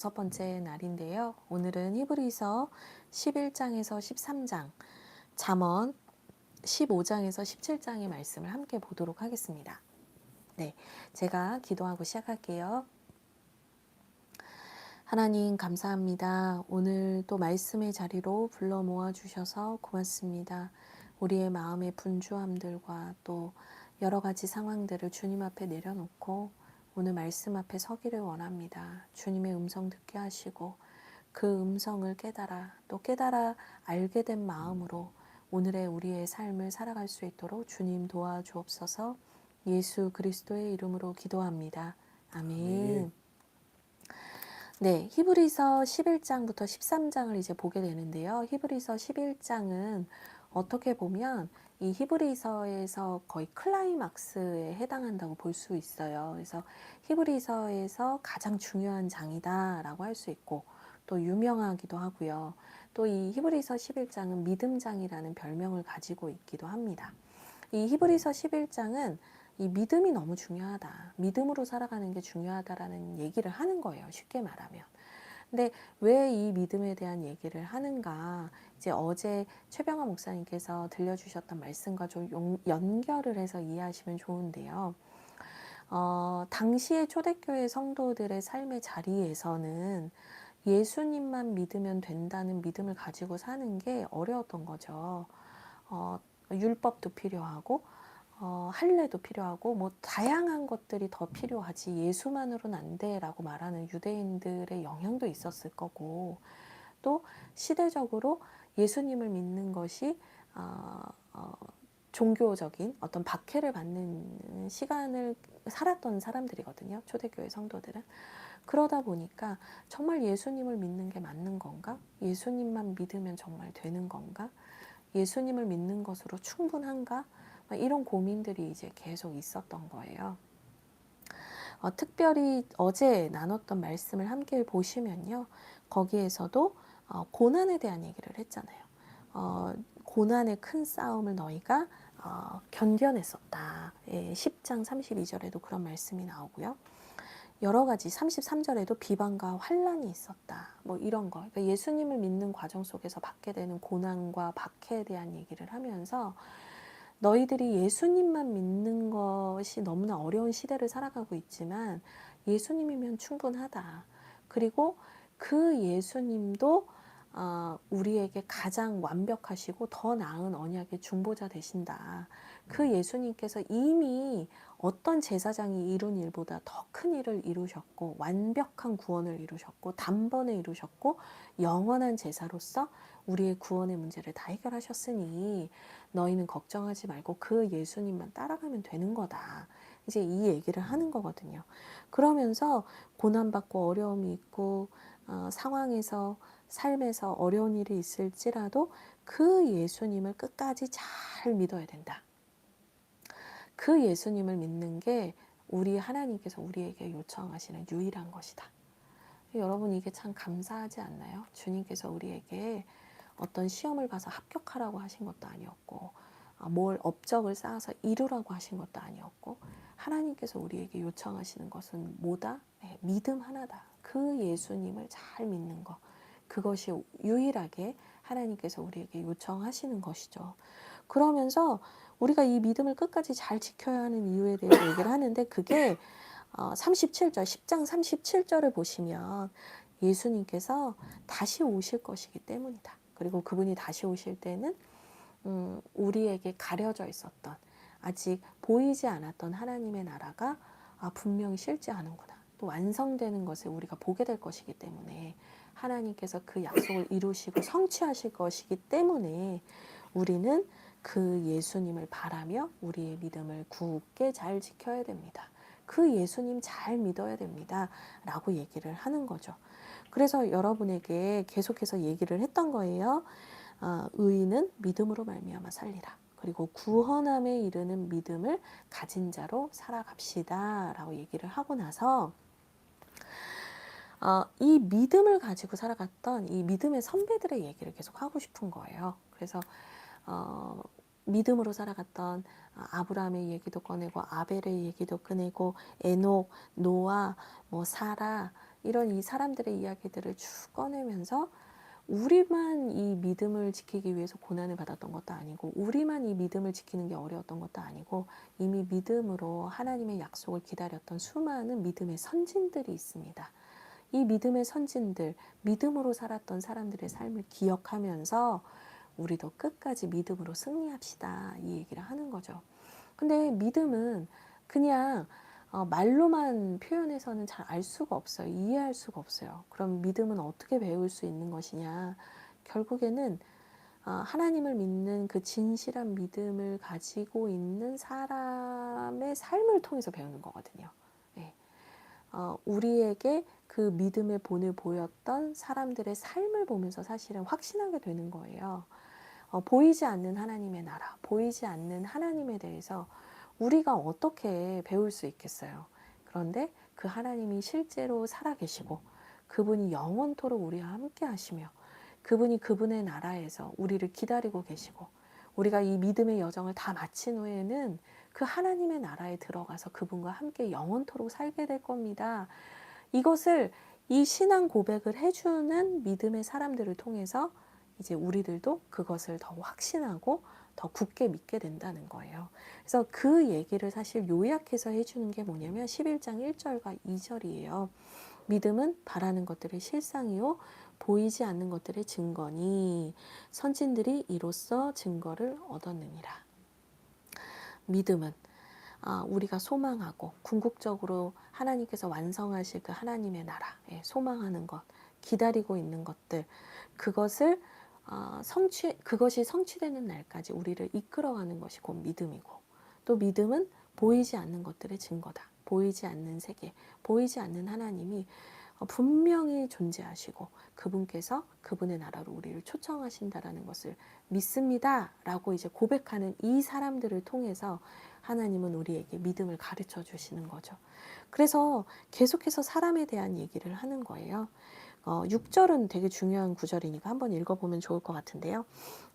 첫 번째 날인데요. 오늘은 히브리서 11장에서 13장, 잠언 15장에서 17장의 말씀을 함께 보도록 하겠습니다. 네, 제가 기도하고 시작할게요. 하나님 감사합니다. 오늘 또 말씀의 자리로 불러 모아 주셔서 고맙습니다. 우리의 마음의 분주함들과 또 여러 가지 상황들을 주님 앞에 내려놓고 오늘 말씀 앞에 서기를 원합니다. 주님의 음성 듣게 하시고 그 음성을 깨달아 또 깨달아 알게 된 마음으로 오늘의 우리의 삶을 살아갈 수 있도록 주님 도와주옵소서. 예수 그리스도의 이름으로 기도합니다. 아멘. 네, 히브리서 11장부터 13장을 이제 보게 되는데요. 히브리서 11장은 어떻게 보면 이 히브리서에서 거의 클라이막스에 해당한다고 볼 수 있어요. 그래서 히브리서에서 가장 중요한 장이다라고 할 수 있고 또 유명하기도 하고요. 또 이 히브리서 11장은 믿음장이라는 별명을 가지고 있기도 합니다. 이 히브리서 11장은 이 믿음이 너무 중요하다. 믿음으로 살아가는 게 중요하다라는 얘기를 하는 거예요. 쉽게 말하면. 근데 왜 이 믿음에 대한 얘기를 하는가? 이제 어제 최병화 목사님께서 들려주셨던 말씀과 좀 연결을 해서 이해하시면 좋은데요. 당시의 초대교회 성도들의 삶의 자리에서는 예수님만 믿으면 된다는 믿음을 가지고 사는 게 어려웠던 거죠. 율법도 필요하고 할례도 필요하고 뭐 다양한 것들이 더 필요하지 예수만으로는 안 돼라고 말하는 유대인들의 영향도 있었을 거고 또 시대적으로 예수님을 믿는 것이 어, 어, 종교적인 어떤 박해를 받는 시간을 살았던 사람들이거든요. 초대교회 성도들은. 그러다 보니까 정말 예수님을 믿는 게 맞는 건가? 예수님만 믿으면 정말 되는 건가? 예수님을 믿는 것으로 충분한가? 이런 고민들이 이제 계속 있었던 거예요. 특별히 어제 나눴던 말씀을 함께 보시면요. 거기에서도 고난에 대한 얘기를 했잖아요. 고난의 큰 싸움을 너희가 견뎌냈었다. 10장 32절에도 그런 말씀이 나오고요. 여러 가지 33절에도 비방과 환란이 있었다. 뭐 이런 거. 그러니까 예수님을 믿는 과정 속에서 받게 되는 고난과 박해에 대한 얘기를 하면서 너희들이 예수님만 믿는 것이 너무나 어려운 시대를 살아가고 있지만 예수님이면 충분하다. 그리고 그 예수님도 우리에게 가장 완벽하시고 더 나은 언약의 중보자 되신다. 그 예수님께서 이미 어떤 제사장이 이룬 일보다 더 큰 일을 이루셨고 완벽한 구원을 이루셨고 단번에 이루셨고 영원한 제사로서 우리의 구원의 문제를 다 해결하셨으니 너희는 걱정하지 말고 그 예수님만 따라가면 되는 거다. 이제 이 얘기를 하는 거거든요. 그러면서 고난받고 어려움이 있고 상황에서 삶에서 어려운 일이 있을지라도 그 예수님을 끝까지 잘 믿어야 된다. 그 예수님을 믿는 게 우리 하나님께서 우리에게 요청하시는 유일한 것이다. 여러분 이게 참 감사하지 않나요? 주님께서 우리에게 어떤 시험을 봐서 합격하라고 하신 것도 아니었고 뭘 업적을 쌓아서 이루라고 하신 것도 아니었고 하나님께서 우리에게 요청하시는 것은 뭐다? 네, 믿음 하나다. 그 예수님을 잘 믿는 것. 그것이 유일하게 하나님께서 우리에게 요청하시는 것이죠. 그러면서 우리가 이 믿음을 끝까지 잘 지켜야 하는 이유에 대해서 얘기를 하는데 그게 37절, 10장 37절을 보시면 예수님께서 다시 오실 것이기 때문이다. 그리고 그분이 다시 오실 때는 우리에게 가려져 있었던 아직 보이지 않았던 하나님의 나라가 분명히 실제하는구나. 또 완성되는 것을 우리가 보게 될 것이기 때문에 하나님께서 그 약속을 이루시고 성취하실 것이기 때문에 우리는 그 예수님을 바라며 우리의 믿음을 굳게 잘 지켜야 됩니다. 그 예수님 잘 믿어야 됩니다. 라고 얘기를 하는 거죠. 그래서 여러분에게 계속해서 얘기를 했던 거예요. 의인은 믿음으로 말미암아 살리라. 그리고 구원함에 이르는 믿음을 가진 자로 살아갑시다. 라고 얘기를 하고 나서 이 믿음을 가지고 살아갔던 이 믿음의 선배들의 얘기를 계속 하고 싶은 거예요. 그래서 믿음으로 살아갔던 아브라함의 얘기도 꺼내고 아벨의 얘기도 꺼내고 에녹, 노아, 뭐 사라 이런 이 사람들의 이야기들을 쭉 꺼내면서 우리만 이 믿음을 지키기 위해서 고난을 받았던 것도 아니고 우리만 이 믿음을 지키는 게 어려웠던 것도 아니고 이미 믿음으로 하나님의 약속을 기다렸던 수많은 믿음의 선진들이 있습니다. 이 믿음의 선진들, 믿음으로 살았던 사람들의 삶을 기억하면서 우리도 끝까지 믿음으로 승리합시다. 이 얘기를 하는 거죠. 근데 믿음은 그냥 말로만 표현해서는 잘 알 수가 없어요. 이해할 수가 없어요. 그럼 믿음은 어떻게 배울 수 있는 것이냐? 결국에는 하나님을 믿는 그 진실한 믿음을 가지고 있는 사람의 삶을 통해서 배우는 거거든요. 네. 우리에게 그 믿음의 본을 보였던 사람들의 삶을 보면서 사실은 확신하게 되는 거예요. 보이지 않는 하나님의 나라, 보이지 않는 하나님에 대해서 우리가 어떻게 배울 수 있겠어요. 그런데 그 하나님이 실제로 살아계시고 그분이 영원토록 우리와 함께 하시며 그분이 그분의 나라에서 우리를 기다리고 계시고 우리가 이 믿음의 여정을 다 마친 후에는 그 하나님의 나라에 들어가서 그분과 함께 영원토록 살게 될 겁니다. 이것을 이 신앙 고백을 해주는 믿음의 사람들을 통해서 이제 우리들도 그것을 더 확신하고 더 굳게 믿게 된다는 거예요. 그래서 그 얘기를 사실 요약해서 해주는 게 뭐냐면 11장 1절과 2절이에요. 믿음은 바라는 것들의 실상이요 보이지 않는 것들의 증거니 선진들이 이로써 증거를 얻었느니라. 믿음은 우리가 소망하고 궁극적으로 하나님께서 완성하실 그 하나님의 나라, 소망하는 것, 기다리고 있는 것들, 그것을 그것이 성취되는 날까지 우리를 이끌어가는 것이 곧 믿음이고, 또 믿음은 보이지 않는 것들의 증거다. 보이지 않는 세계, 보이지 않는 하나님이 분명히 존재하시고 그분께서 그분의 나라로 우리를 초청하신다라는 것을 믿습니다 라고 이제 고백하는 이 사람들을 통해서 하나님은 우리에게 믿음을 가르쳐 주시는 거죠. 그래서 계속해서 사람에 대한 얘기를 하는 거예요. 6절은 되게 중요한 구절이니까 한번 읽어보면 좋을 것 같은데요.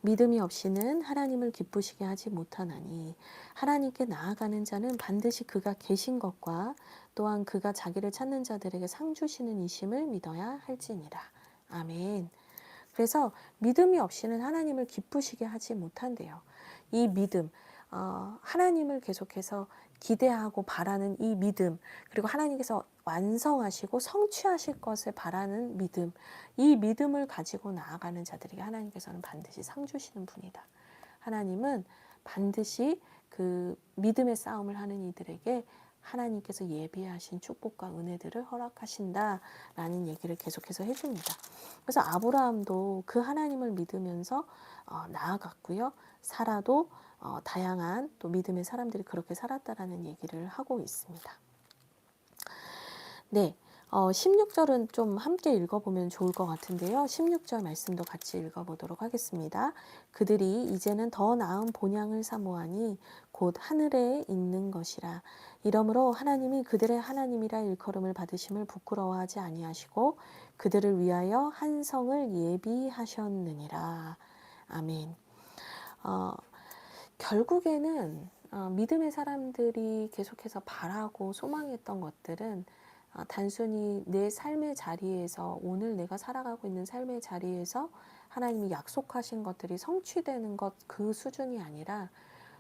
믿음이 없이는 하나님을 기쁘시게 하지 못하나니 하나님께 나아가는 자는 반드시 그가 계신 것과 또한 그가 자기를 찾는 자들에게 상 주시는 이심을 믿어야 할지니라. 아멘. 그래서 믿음이 없이는 하나님을 기쁘시게 하지 못한대요. 이 믿음, 하나님을 계속해서 기대하고 바라는 이 믿음, 그리고 하나님께서 완성하시고 성취하실 것을 바라는 믿음, 이 믿음을 가지고 나아가는 자들에게 하나님께서는 반드시 상 주시는 분이다. 하나님은 반드시 그 믿음의 싸움을 하는 이들에게 하나님께서 예비하신 축복과 은혜들을 허락하신다라는 얘기를 계속해서 해줍니다. 그래서 아브라함도 그 하나님을 믿으면서 나아갔고요. 사라도 다양한 또 믿음의 사람들이 그렇게 살았다라는 얘기를 하고 있습니다. 네, 16절은 좀 함께 읽어보면 좋을 것 같은데요. 16절 말씀도 같이 읽어보도록 하겠습니다. 그들이 이제는 더 나은 본향을 사모하니 곧 하늘에 있는 것이라. 이러므로 하나님이 그들의 하나님이라 일컬음을 받으심을 부끄러워하지 아니하시고 그들을 위하여 한 성을 예비하셨느니라. 아멘. 결국에는 믿음의 사람들이 계속해서 바라고 소망했던 것들은 단순히 내 삶의 자리에서 오늘 내가 살아가고 있는 삶의 자리에서 하나님이 약속하신 것들이 성취되는 것 그 수준이 아니라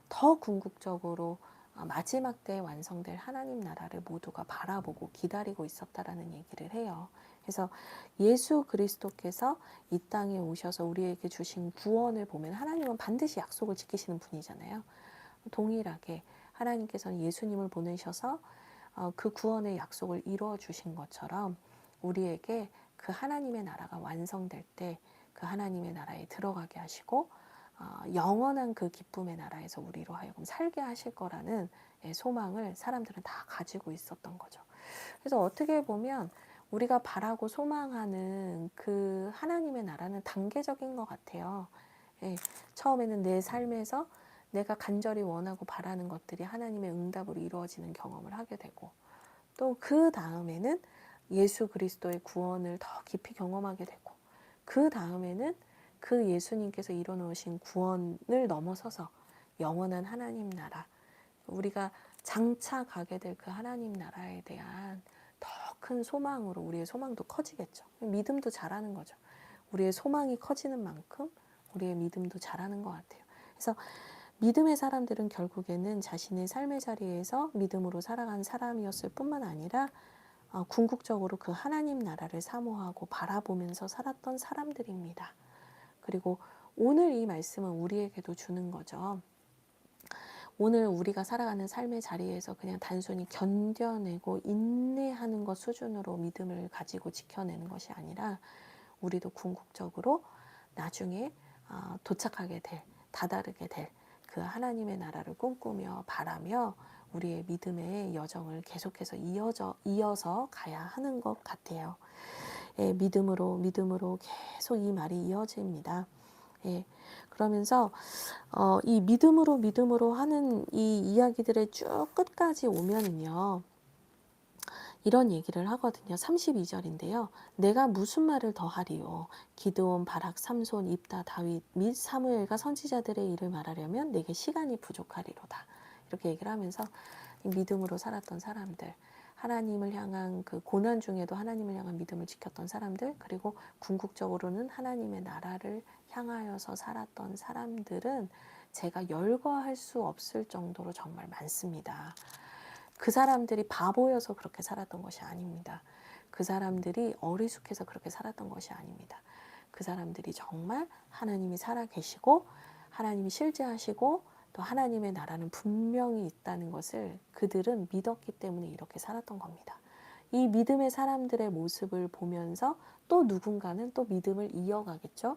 더 궁극적으로 마지막 때에 완성될 하나님 나라를 모두가 바라보고 기다리고 있었다라는 얘기를 해요. 그래서 예수 그리스도께서 이 땅에 오셔서 우리에게 주신 구원을 보면 하나님은 반드시 약속을 지키시는 분이잖아요. 동일하게 하나님께서는 예수님을 보내셔서 그 구원의 약속을 이루어 주신 것처럼 우리에게 그 하나님의 나라가 완성될 때 그 하나님의 나라에 들어가게 하시고 영원한 그 기쁨의 나라에서 우리로 하여금 살게 하실 거라는 소망을 사람들은 다 가지고 있었던 거죠. 그래서 어떻게 보면 우리가 바라고 소망하는 그 하나님의 나라는 단계적인 것 같아요. 처음에는 내 삶에서 내가 간절히 원하고 바라는 것들이 하나님의 응답으로 이루어지는 경험을 하게 되고 또 그 다음에는 예수 그리스도의 구원을 더 깊이 경험하게 되고 그 다음에는 그 예수님께서 이뤄놓으신 구원을 넘어서서 영원한 하나님 나라, 우리가 장차 가게 될 그 하나님 나라에 대한 더 큰 소망으로 우리의 소망도 커지겠죠. 믿음도 자라는 거죠. 우리의 소망이 커지는 만큼 우리의 믿음도 자라는 것 같아요. 그래서 믿음의 사람들은 결국에는 자신의 삶의 자리에서 믿음으로 살아간 사람이었을 뿐만 아니라 궁극적으로 그 하나님 나라를 사모하고 바라보면서 살았던 사람들입니다. 그리고 오늘 이 말씀은 우리에게도 주는 거죠. 오늘 우리가 살아가는 삶의 자리에서 그냥 단순히 견뎌내고 인내하는 것 수준으로 믿음을 가지고 지켜내는 것이 아니라 우리도 궁극적으로 나중에 도착하게 될, 다다르게 될 그 하나님의 나라를 꿈꾸며 바라며 우리의 믿음의 여정을 계속해서 이어서 가야 하는 것 같아요. 예, 믿음으로 계속 이 말이 이어집니다. 예, 그러면서 이 믿음으로 하는 이 이야기들의 쭉 끝까지 오면은요, 이런 얘기를 하거든요. 32절인데요. 내가 무슨 말을 더하리요. 기드온, 바락, 삼손, 입다, 다윗 및 사무엘과 선지자들의 일을 말하려면 내게 시간이 부족하리로다. 이렇게 얘기를 하면서 믿음으로 살았던 사람들, 하나님을 향한 그 고난 중에도 하나님을 향한 믿음을 지켰던 사람들, 그리고 궁극적으로는 하나님의 나라를 향하여서 살았던 사람들은 제가 열거할 수 없을 정도로 정말 많습니다. 그 사람들이 바보여서 그렇게 살았던 것이 아닙니다. 그 사람들이 어리숙해서 그렇게 살았던 것이 아닙니다. 그 사람들이 정말 하나님이 살아계시고 하나님이 실제하시고 또 하나님의 나라는 분명히 있다는 것을 그들은 믿었기 때문에 이렇게 살았던 겁니다. 이 믿음의 사람들의 모습을 보면서 또 누군가는 또 믿음을 이어가겠죠.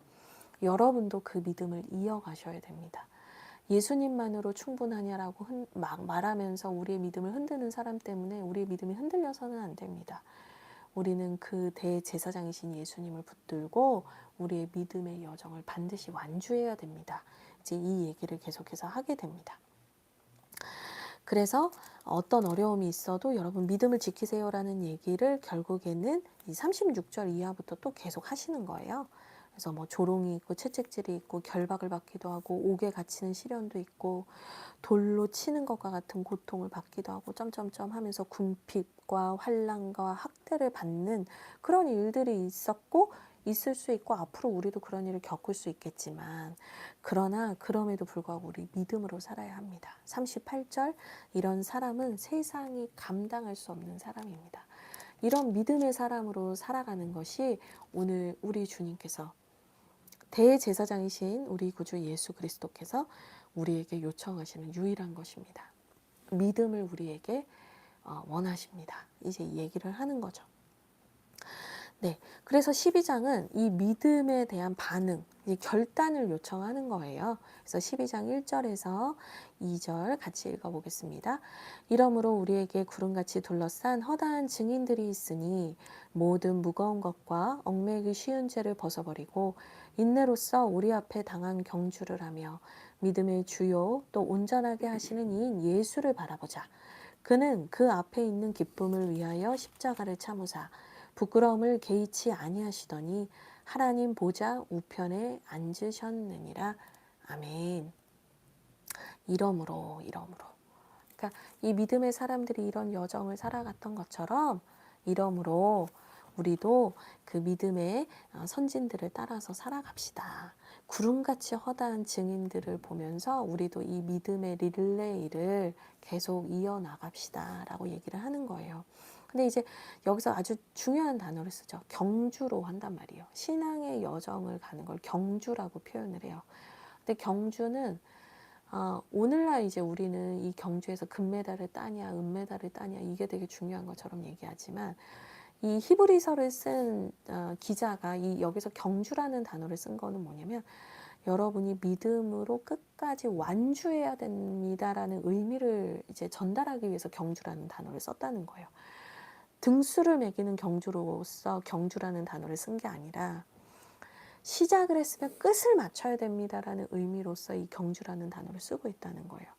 여러분도 그 믿음을 이어가셔야 됩니다. 예수님만으로 충분하냐라고 막 말하면서 우리의 믿음을 흔드는 사람 때문에 우리의 믿음이 흔들려서는 안 됩니다. 우리는 그 대제사장이신 예수님을 붙들고 우리의 믿음의 여정을 반드시 완주해야 됩니다. 이제 이 얘기를 계속해서 하게 됩니다. 그래서 어떤 어려움이 있어도 여러분 믿음을 지키세요라는 얘기를 결국에는 이 36절 이하부터 또 계속 하시는 거예요. 그래서 뭐 조롱이 있고 채찍질이 있고 결박을 받기도 하고 옥에 갇히는 시련도 있고 돌로 치는 것과 같은 고통을 받기도 하고 점점점 하면서 궁핍과 환난과 학대를 받는 그런 일들이 있었고 있을 수 있고 앞으로 우리도 그런 일을 겪을 수 있겠지만 그러나 그럼에도 불구하고 우리 믿음으로 살아야 합니다. 38절 이런 사람은 세상이 감당할 수 없는 사람입니다. 이런 믿음의 사람으로 살아가는 것이 오늘 우리 주님께서 대제사장이신 우리 구주 예수 그리스도께서 우리에게 요청하시는 유일한 것입니다. 믿음을 우리에게 원하십니다. 이제 이 얘기를 하는 거죠. 네, 그래서 12장은 이 믿음에 대한 반응, 이 결단을 요청하는 거예요. 그래서 12장 1절에서 2절 같이 읽어보겠습니다. 이러므로 우리에게 구름같이 둘러싼 허다한 증인들이 있으니 모든 무거운 것과 얽매이기 쉬운 죄를 벗어버리고 인내로써 우리 앞에 당한 경주를 하며 믿음의 주요 또 온전하게 하시는 이인 예수를 바라보자. 그는 그 앞에 있는 기쁨을 위하여 십자가를 참으사 부끄러움을 개의치 아니하시더니 하나님 보좌 우편에 앉으셨느니라. 아멘. 이러므로 그러니까 이 믿음의 사람들이 이런 여정을 살아갔던 것처럼 이러므로 우리도 그 믿음의 선진들을 따라서 살아갑시다. 구름같이 허다한 증인들을 보면서 우리도 이 믿음의 릴레이를 계속 이어나갑시다 라고 얘기를 하는 거예요. 근데 이제 여기서 아주 중요한 단어를 쓰죠. 경주로 한단 말이에요. 신앙의 여정을 가는 걸 경주라고 표현을 해요. 근데 경주는 오늘날 이제 우리는 이 경주에서 금메달을 따냐 은메달을 따냐 이게 되게 중요한 것처럼 얘기하지만 이 히브리서를 쓴 기자가 이 여기서 경주라는 단어를 쓴 거는 뭐냐면 여러분이 믿음으로 끝까지 완주해야 됩니다라는 의미를 이제 전달하기 위해서 경주라는 단어를 썼다는 거예요. 등수를 매기는 경주로서 경주라는 단어를 쓴 게 아니라 시작을 했으면 끝을 맞춰야 됩니다라는 의미로서 이 경주라는 단어를 쓰고 있다는 거예요.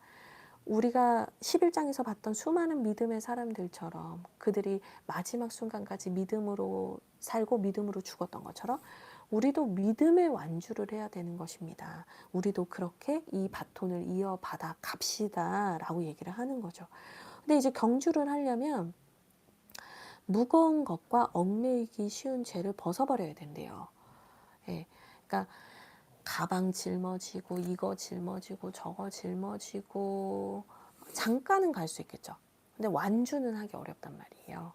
우리가 11장에서 봤던 수많은 믿음의 사람들처럼 그들이 마지막 순간까지 믿음으로 살고 믿음으로 죽었던 것처럼 우리도 믿음의 완주를 해야 되는 것입니다. 우리도 그렇게 이 바톤을 이어받아 갑시다 라고 얘기를 하는 거죠. 근데 이제 경주를 하려면 무거운 것과 얽매이기 쉬운 죄를 벗어버려야 된대요. 예, 그러니까 가방 짊어지고 이거 짊어지고 저거 짊어지고 잠깐은 갈 수 있겠죠. 근데 완주는 하기 어렵단 말이에요.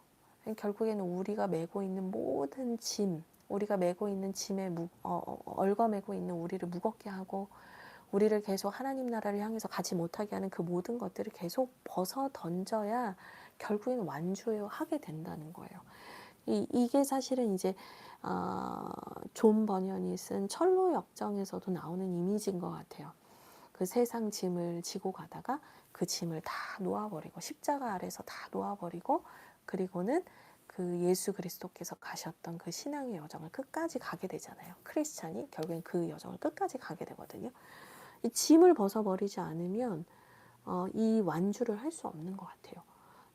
결국에는 우리가 메고 있는 모든 짐, 우리가 메고 있는 짐에 얽어매고 있는 우리를 무겁게 하고 우리를 계속 하나님 나라를 향해서 가지 못하게 하는 그 모든 것들을 계속 벗어 던져야 결국에는 완주하게 된다는 거예요. 이게 사실은 이제 존 버년이 쓴 철로 역정에서도 나오는 이미지인 것 같아요. 그 세상 짐을 지고 가다가 그 짐을 다 놓아버리고 십자가 아래서 다 놓아버리고 그리고는 그 예수 그리스도께서 가셨던 그 신앙의 여정을 끝까지 가게 되잖아요. 크리스찬이 결국엔 그 여정을 끝까지 가게 되거든요. 이 짐을 벗어버리지 않으면 이 완주를 할 수 없는 것 같아요.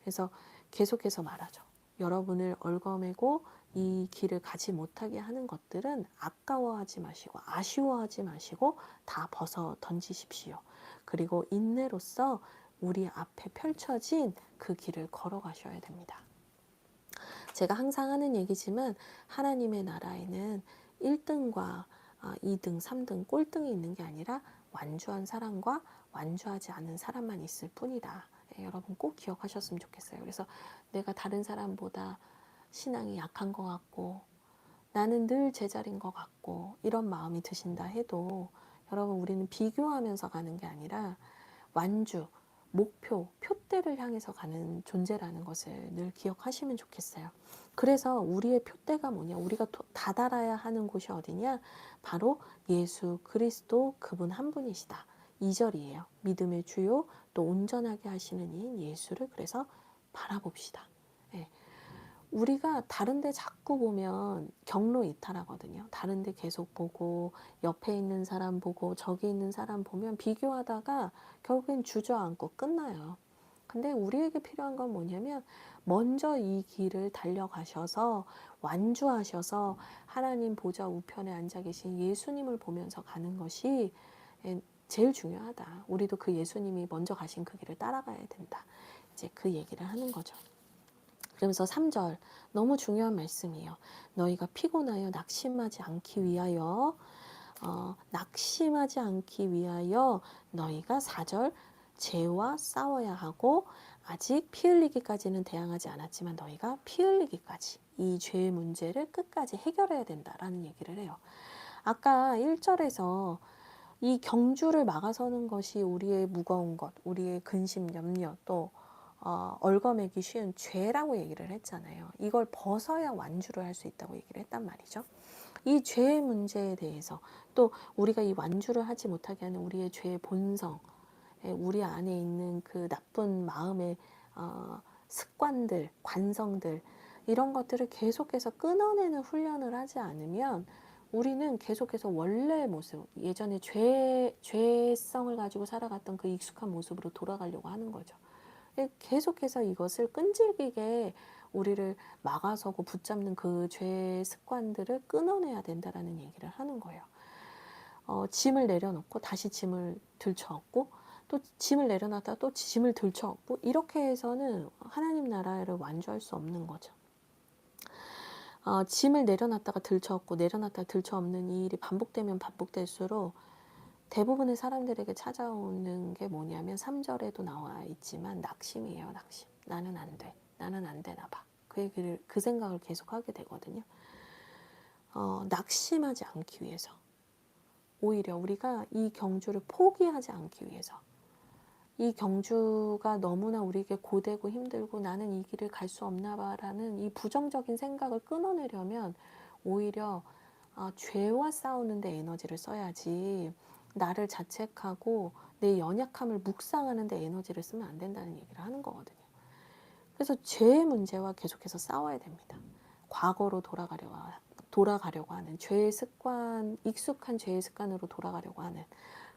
그래서 계속해서 말하죠. 여러분을 얽어매고 이 길을 가지 못하게 하는 것들은 아까워하지 마시고 아쉬워하지 마시고 다 벗어 던지십시오. 그리고 인내로서 우리 앞에 펼쳐진 그 길을 걸어가셔야 됩니다. 제가 항상 하는 얘기지만 하나님의 나라에는 1등과 2등, 3등, 꼴등이 있는 게 아니라 완주한 사람과 완주하지 않은 사람만 있을 뿐이다. 여러분 꼭 기억하셨으면 좋겠어요. 그래서 내가 다른 사람보다 신앙이 약한 것 같고 나는 늘 제자리인 것 같고 이런 마음이 드신다 해도 여러분 우리는 비교하면서 가는 게 아니라 완주, 목표, 표대를 향해서 가는 존재라는 것을 늘 기억하시면 좋겠어요. 그래서 우리의 표대가 뭐냐? 우리가 다다라야 하는 곳이 어디냐? 바로 예수 그리스도 그분 한 분이시다. 2절이에요. 믿음의 주요 또 온전하게 하시는 이인 예수를 그래서 바라봅시다. 예. 우리가 다른 데 자꾸 보면 경로 이탈하거든요. 다른 데 계속 보고 옆에 있는 사람 보고 저기 있는 사람 보면 비교하다가 결국엔 주저앉고 끝나요. 근데 우리에게 필요한 건 뭐냐면 먼저 이 길을 달려가셔서 완주하셔서 하나님 보좌 우편에 앉아 계신 예수님을 보면서 가는 것이 제일 중요하다. 우리도 그 예수님이 먼저 가신 그 길을 따라가야 된다. 이제 그 얘기를 하는 거죠. 그러면서 3절 너무 중요한 말씀이에요. 너희가 피곤하여 낙심하지 않기 위하여 낙심하지 않기 위하여 너희가 4절 죄와 싸워야 하고 아직 피 흘리기까지는 대항하지 않았지만 너희가 피 흘리기까지 이 죄의 문제를 끝까지 해결해야 된다라는 얘기를 해요. 아까 1절에서 이 경주를 막아서는 것이 우리의 무거운 것, 우리의 근심, 염려 또 얽어매기 쉬운 죄라고 얘기를 했잖아요. 이걸 벗어야 완주를 할 수 있다고 얘기를 했단 말이죠. 이 죄의 문제에 대해서 또 우리가 이 완주를 하지 못하게 하는 우리의 죄의 본성, 우리 안에 있는 그 나쁜 마음의 습관들, 관성들 이런 것들을 계속해서 끊어내는 훈련을 하지 않으면 우리는 계속해서 원래의 모습, 예전에 죄성을 가지고 살아갔던 그 익숙한 모습으로 돌아가려고 하는 거죠. 계속해서 이것을 끈질기게 우리를 막아서고 붙잡는 그 죄의 습관들을 끊어내야 된다라는 얘기를 하는 거예요. 짐을 내려놓고 다시 짐을 들쳐업고 또 짐을 내려놨다가 또 짐을 들쳐업고 이렇게 해서는 하나님 나라를 완주할 수 없는 거죠. 짐을 내려놨다가 들쳐업고 내려놨다가 들쳐업는 이 일이 반복되면 반복될수록 대부분의 사람들에게 찾아오는 게 뭐냐면 3절에도 나와 있지만 낙심이에요. 낙심. 나는 안 돼. 나는 안 되나 봐. 그 생각을 계속 하게 되거든요. 낙심하지 않기 위해서 오히려 우리가 이 경주를 포기하지 않기 위해서 이 경주가 너무나 우리에게 고되고 힘들고 나는 이 길을 갈 수 없나 봐라는 이 부정적인 생각을 끊어내려면 오히려 죄와 싸우는 데 에너지를 써야지 나를 자책하고 내 연약함을 묵상하는 데 에너지를 쓰면 안 된다는 얘기를 하는 거거든요. 그래서 죄의 문제와 계속해서 싸워야 됩니다. 과거로 돌아가려고 하는 죄의 습관, 익숙한 죄의 습관으로 돌아가려고 하는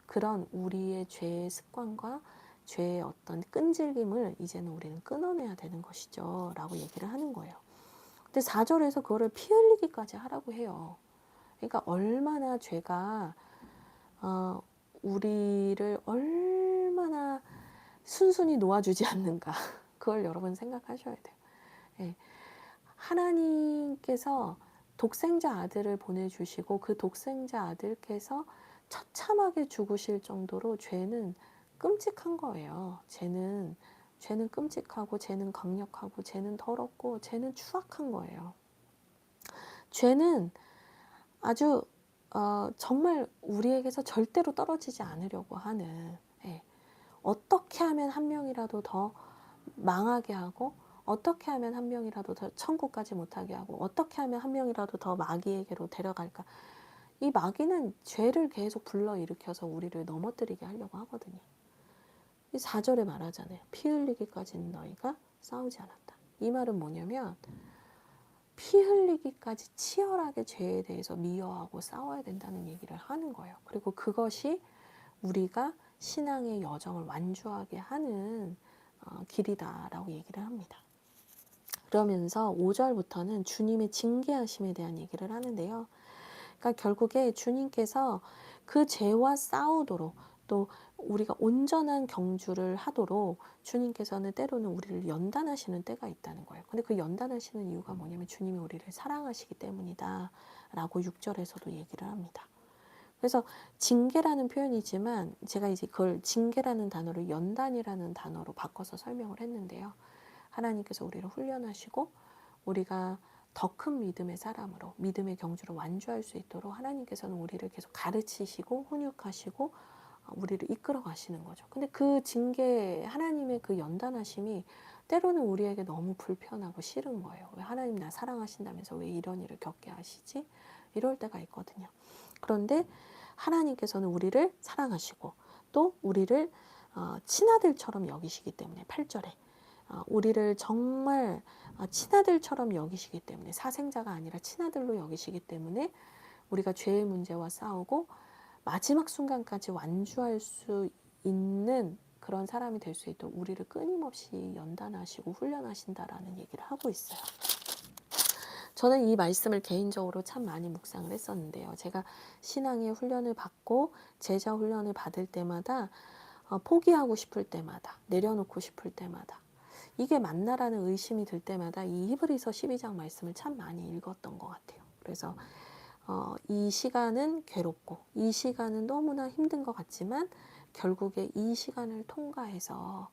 그런 우리의 죄의 습관과 죄의 어떤 끈질김을 이제는 우리는 끊어내야 되는 것이죠. 라고 얘기를 하는 거예요. 근데 4절에서 그거를 피 흘리기까지 하라고 해요. 그러니까 얼마나 죄가 우리를 얼마나 순순히 놓아주지 않는가. 그걸 여러분 생각하셔야 돼요. 예. 하나님께서 독생자 아들을 보내주시고 그 독생자 아들께서 처참하게 죽으실 정도로 죄는 끔찍한 거예요. 죄는 끔찍하고 죄는 강력하고 죄는 더럽고 죄는 추악한 거예요. 죄는 아주 정말 우리에게서 절대로 떨어지지 않으려고 하는, 예, 어떻게 하면 한 명이라도 더 망하게 하고, 어떻게 하면 한 명이라도 더 천국까지 못하게 하고, 어떻게 하면 한 명이라도 더 마귀에게로 데려갈까. 이 마귀는 죄를 계속 불러일으켜서 우리를 넘어뜨리게 하려고 하거든요. 이 4절에 말하잖아요. 피 흘리기까지는 너희가 싸우지 않았다. 이 말은 뭐냐면 피 흘리기까지 치열하게 죄에 대해서 미워하고 싸워야 된다는 얘기를 하는 거예요. 그리고 그것이 우리가 신앙의 여정을 완주하게 하는 길이다라고 얘기를 합니다. 그러면서 5절부터는 주님의 징계하심에 대한 얘기를 하는데요. 그러니까 결국에 주님께서 그 죄와 싸우도록, 또 우리가 온전한 경주를 하도록 주님께서는 때로는 우리를 연단하시는 때가 있다는 거예요. 근데 그 연단하시는 이유가 뭐냐면 주님이 우리를 사랑하시기 때문이다 라고 6절에서도 얘기를 합니다. 그래서 징계라는 표현이지만 제가 이제 그걸 징계라는 단어를 연단이라는 단어로 바꿔서 설명을 했는데요. 하나님께서 우리를 훈련하시고 우리가 더 큰 믿음의 사람으로, 믿음의 경주로 완주할 수 있도록 하나님께서는 우리를 계속 가르치시고 훈육하시고 우리를 이끌어 가시는 거죠. 근데 그 징계, 하나님의 그 연단하심이 때로는 우리에게 너무 불편하고 싫은 거예요. 왜 하나님 나 사랑하신다면서 왜 이런 일을 겪게 하시지? 이럴 때가 있거든요. 그런데 하나님께서는 우리를 사랑하시고 또 우리를 친아들처럼 여기시기 때문에 8절에 우리를 정말 친아들처럼 여기시기 때문에, 사생자가 아니라 친아들로 여기시기 때문에 우리가 죄의 문제와 싸우고 마지막 순간까지 완주할 수 있는 그런 사람이 될 수 있도록 우리를 끊임없이 연단하시고 훈련하신다라는 얘기를 하고 있어요. 저는 이 말씀을 개인적으로 참 많이 묵상을 했었는데요. 제가 신앙의 훈련을 받고 제자 훈련을 받을 때마다 포기하고 싶을 때마다, 내려놓고 싶을 때마다, 이게 맞나라는 의심이 들 때마다 이 히브리서 12장 말씀을 참 많이 읽었던 것 같아요. 그래서 이 시간은 괴롭고 이 시간은 너무나 힘든 것 같지만 결국에 이 시간을 통과해서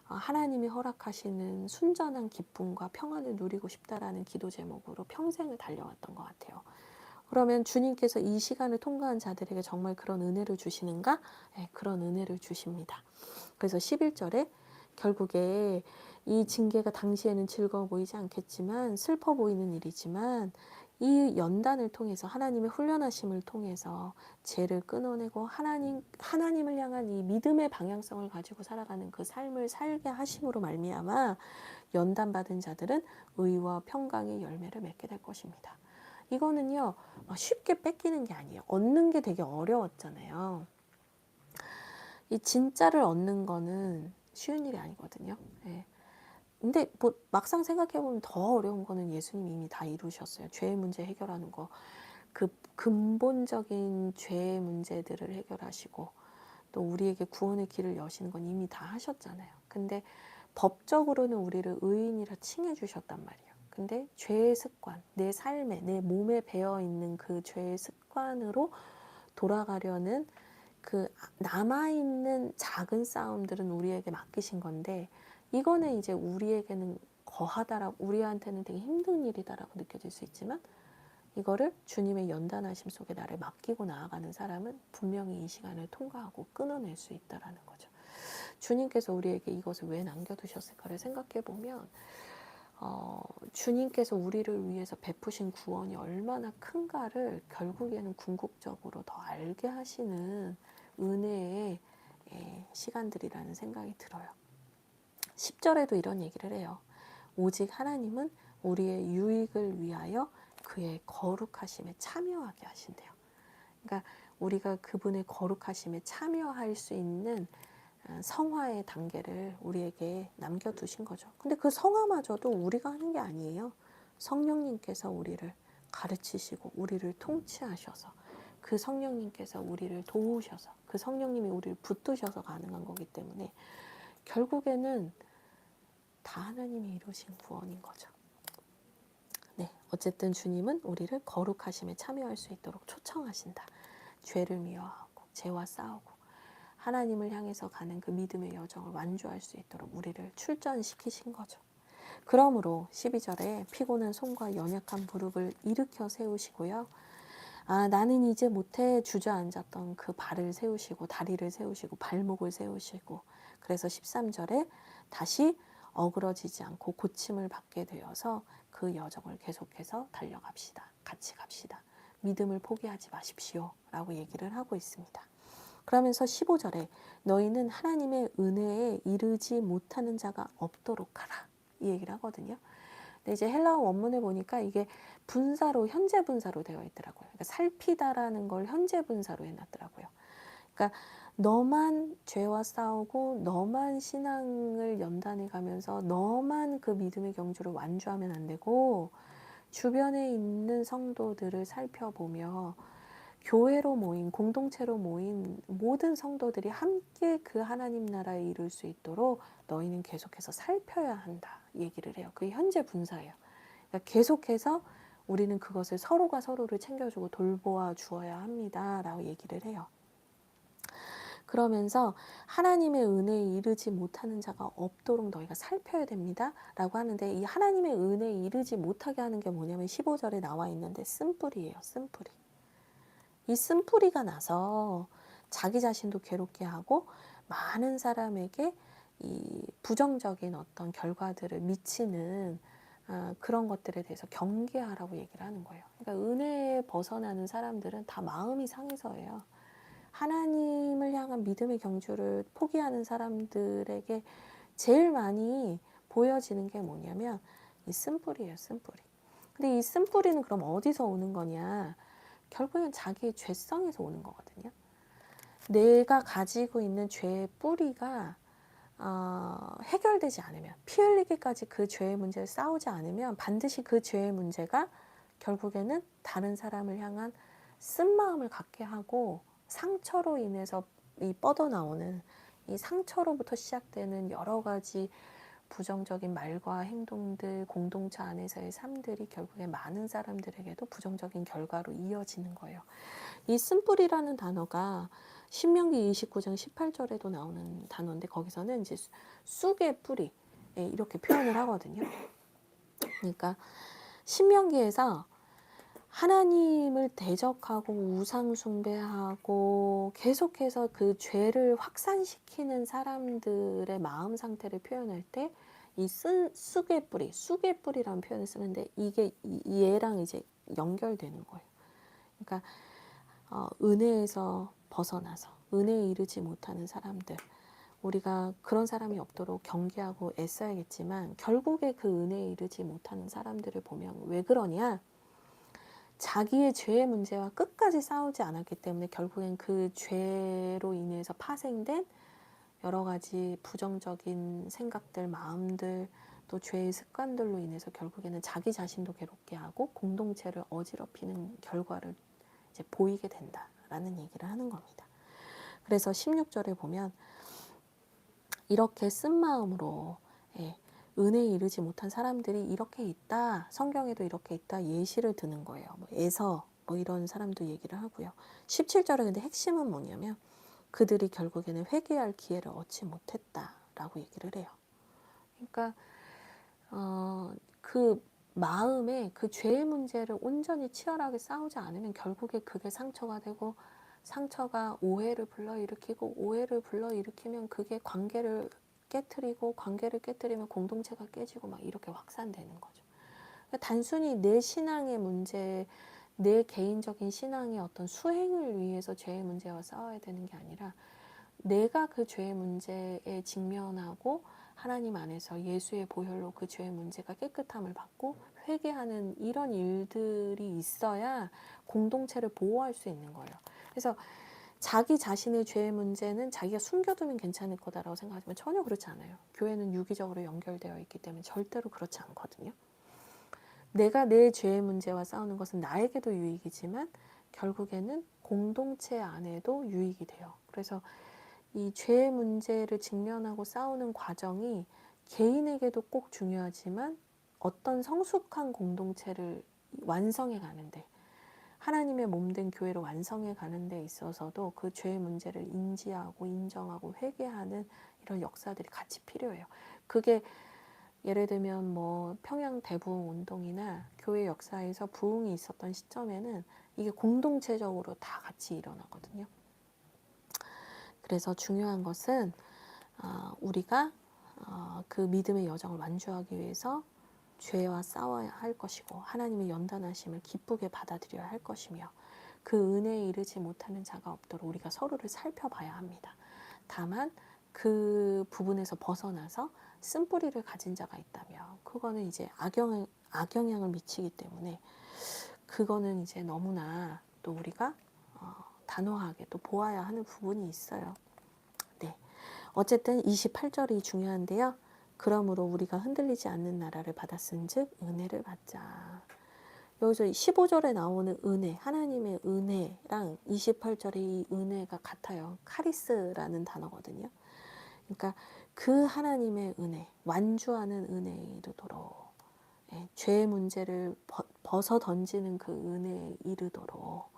하나님이 허락하시는 순전한 기쁨과 평안을 누리고 싶다라는 기도 제목으로 평생을 달려왔던 것 같아요. 그러면 주님께서 이 시간을 통과한 자들에게 정말 그런 은혜를 주시는가? 네, 그런 은혜를 주십니다. 그래서 11절에 결국에 이 징계가 당시에는 즐거워 보이지 않겠지만 슬퍼 보이는 일이지만 이 연단을 통해서 하나님의 훈련하심을 통해서 죄를 끊어내고 하나님을 향한 이 믿음의 방향성을 가지고 살아가는 그 삶을 살게 하심으로 말미암아 연단받은 자들은 의와 평강의 열매를 맺게 될 것입니다. 이거는요 쉽게 뺏기는 게 아니에요. 얻는 게 되게 어려웠잖아요. 이 진짜를 얻는 거는 쉬운 일이 아니거든요. 예. 근데 뭐 막상 생각해보면 더 어려운 거는 예수님이 이미 다 이루셨어요. 죄의 문제 해결하는 거, 그 근본적인 죄의 문제들을 해결하시고 또 우리에게 구원의 길을 여시는 건 이미 다 하셨잖아요. 근데 법적으로는 우리를 의인이라 칭해 주셨단 말이에요. 근데 죄의 습관, 내 삶에, 내 몸에 배어 있는 그 죄의 습관으로 돌아가려는 그 남아있는 작은 싸움들은 우리에게 맡기신 건데 이거는 이제 우리에게는 거하다라고, 우리한테는 되게 힘든 일이다라고 느껴질 수 있지만 이거를 주님의 연단하심 속에 나를 맡기고 나아가는 사람은 분명히 이 시간을 통과하고 끊어낼 수 있다라는 거죠. 주님께서 우리에게 이것을 왜 남겨두셨을까를 생각해 보면 주님께서 우리를 위해서 베푸신 구원이 얼마나 큰가를 결국에는 궁극적으로 더 알게 하시는 은혜의 시간들이라는 생각이 들어요. 10절에도 이런 얘기를 해요. 오직 하나님은 우리의 유익을 위하여 그의 거룩하심에 참여하게 하신대요. 그러니까 우리가 그분의 거룩하심에 참여할 수 있는 성화의 단계를 우리에게 남겨두신 거죠. 근데 그 성화마저도 우리가 하는 게 아니에요. 성령님께서 우리를 가르치시고 우리를 통치하셔서 그 성령님께서 우리를 도우셔서 그 성령님이 우리를 붙드셔서 가능한 거기 때문에 결국에는 다 하나님이 이루신 구원인 거죠. 어쨌든 주님은 우리를 거룩하심에 참여할 수 있도록 초청하신다. 죄를 미워하고 죄와 싸우고 하나님을 향해서 가는 그 믿음의 여정을 완주할 수 있도록 우리를 출전시키신 거죠. 그러므로 12절에 피곤한 손과 연약한 무릎을 일으켜 세우시고요. 나는 이제 못해 주저앉았던 그 발을 세우시고 다리를 세우시고 발목을 세우시고 그래서 13절에 다시 어그러지지 않고 고침을 받게 되어서 그 여정을 계속해서 달려갑시다. 같이 갑시다. 믿음을 포기하지 마십시오. 라고 얘기를 하고 있습니다. 그러면서 15절에 너희는 하나님의 은혜에 이르지 못하는 자가 없도록 하라. 이 얘기를 하거든요. 근데 이제 헬라어 원문을 보니까 이게 분사로, 현재 분사로 되어 있더라고요. 그러니까 살피다라는 걸 현재 분사로 해놨더라고요. 그러니까 너만 죄와 싸우고 너만 신앙을 연단해 가면서 너만 그 믿음의 경주를 완주하면 안 되고 주변에 있는 성도들을 살펴보며 교회로 모인, 공동체로 모인 모든 성도들이 함께 그 하나님 나라에 이룰 수 있도록 너희는 계속해서 살펴야 한다 얘기를 해요. 그게 현재 분사예요. 그러니까 계속해서 우리는 그것을 서로가 서로를 챙겨주고 돌보아 주어야 합니다 라고 얘기를 해요. 그러면서 하나님의 은혜에 이르지 못하는 자가 없도록 너희가 살펴야 됩니다 라고 하는데, 이 하나님의 은혜에 이르지 못하게 하는 게 뭐냐면 15절에 나와 있는데 쓴뿌리예요. 쓴뿌리. 이 쓴뿌리가 나서 자기 자신도 괴롭게 하고 많은 사람에게 이 부정적인 어떤 결과들을 미치는 그런 것들에 대해서 경계하라고 얘기를 하는 거예요. 그러니까 은혜에 벗어나는 사람들은 다 마음이 상해서예요. 하나님을 향한 믿음의 경주를 포기하는 사람들에게 제일 많이 보여지는 게 뭐냐면 이 쓴뿌리예요. 쓴뿌리. 근데 이 쓴뿌리는 그럼 어디서 오는 거냐? 결국엔 자기의 죄성에서 오는 거거든요. 내가 가지고 있는 죄의 뿌리가 해결되지 않으면, 피 흘리기까지 그 죄의 문제를 싸우지 않으면 반드시 그 죄의 문제가 결국에는 다른 사람을 향한 쓴마음을 갖게 하고 상처로 인해서 이 뻗어나오는 이 상처로부터 시작되는 여러 가지 부정적인 말과 행동들, 공동체 안에서의 삶들이 결국에 많은 사람들에게도 부정적인 결과로 이어지는 거예요. 이 쓴뿌리라는 단어가 신명기 29장 18절에도 나오는 단어인데, 거기서는 이제 쑥의 뿌리 이렇게 표현을 하거든요. 그러니까 신명기에서 하나님을 대적하고 우상 숭배하고 계속해서 그 죄를 확산시키는 사람들의 마음 상태를 표현할 때 이 쑥의 뿌리, 쑥의 뿌리라는 표현을 쓰는데 이게 얘랑 이제 연결되는 거예요. 그러니까 은혜에서 벗어나서 은혜에 이르지 못하는 사람들, 우리가 그런 사람이 없도록 경계하고 애써야겠지만 결국에 그 은혜에 이르지 못하는 사람들을 보면 왜 그러냐? 자기의 죄의 문제와 끝까지 싸우지 않았기 때문에 결국엔 그 죄로 인해서 파생된 여러 가지 부정적인 생각들, 마음들, 또 죄의 습관들로 인해서 결국에는 자기 자신도 괴롭게 하고 공동체를 어지럽히는 결과를 이제 보이게 된다라는 얘기를 하는 겁니다. 그래서 16절에 보면 이렇게 쓴 마음으로 은혜에 이르지 못한 사람들이 이렇게 있다, 성경에도 이렇게 있다 예시를 드는 거예요. 뭐 에서 뭐 이런 사람도 얘기를 하고요. 17절에 근데 핵심은 뭐냐면 그들이 결국에는 회개할 기회를 얻지 못했다라고 얘기를 해요. 그러니까 그 마음에 그 죄의 문제를 온전히 치열하게 싸우지 않으면 결국에 그게 상처가 되고, 상처가 오해를 불러일으키고, 오해를 불러일으키면 그게 관계를 깨트리고, 관계를 깨트리면 공동체가 깨지고 막 이렇게 확산되는 거죠. 그러니까 단순히 내 신앙의 문제, 내 개인적인 신앙의 어떤 수행을 위해서 죄의 문제와 싸워야 되는 게 아니라 내가 그 죄의 문제에 직면하고 하나님 안에서 예수의 보혈로 그 죄의 문제가 깨끗함을 받고 회개하는 이런 일들이 있어야 공동체를 보호할 수 있는 거예요. 그래서 자기 자신의 죄의 문제는 자기가 숨겨두면 괜찮을 거다라고 생각하지만 전혀 그렇지 않아요. 교회는 유기적으로 연결되어 있기 때문에 절대로 그렇지 않거든요. 내가 내 죄의 문제와 싸우는 것은 나에게도 유익이지만 결국에는 공동체 안에도 유익이 돼요. 그래서 이 죄의 문제를 직면하고 싸우는 과정이 개인에게도 꼭 중요하지만 어떤 성숙한 공동체를 완성해 가는데, 하나님의 몸된 교회를 완성해 가는 데 있어서도 그 죄의 문제를 인지하고 인정하고 회개하는 이런 역사들이 같이 필요해요. 그게 예를 들면 뭐 평양 대부흥 운동이나 교회 역사에서 부흥이 있었던 시점에는 이게 공동체적으로 다 같이 일어나거든요. 그래서 중요한 것은 우리가 그 믿음의 여정을 완주하기 위해서 죄와 싸워야 할 것이고 하나님의 연단하심을 기쁘게 받아들여야 할 것이며, 그 은혜에 이르지 못하는 자가 없도록 우리가 서로를 살펴봐야 합니다. 다만 그 부분에서 벗어나서 쓴뿌리를 가진 자가 있다면 그거는 이제 악영향을 미치기 때문에 그거는 이제 너무나 또 우리가 단호하게 또 보아야 하는 부분이 있어요. 네. 어쨌든 28절이 중요한데요. 그러므로 우리가 흔들리지 않는 나라를 받았은즉 은혜를 받자. 여기서 15절에 나오는 은혜, 하나님의 은혜랑 28절의 이 은혜가 같아요. 카리스라는 단어거든요. 그러니까 그 하나님의 은혜, 완주하는 은혜에 이르도록, 죄의 문제를 벗어 던지는 그 은혜에 이르도록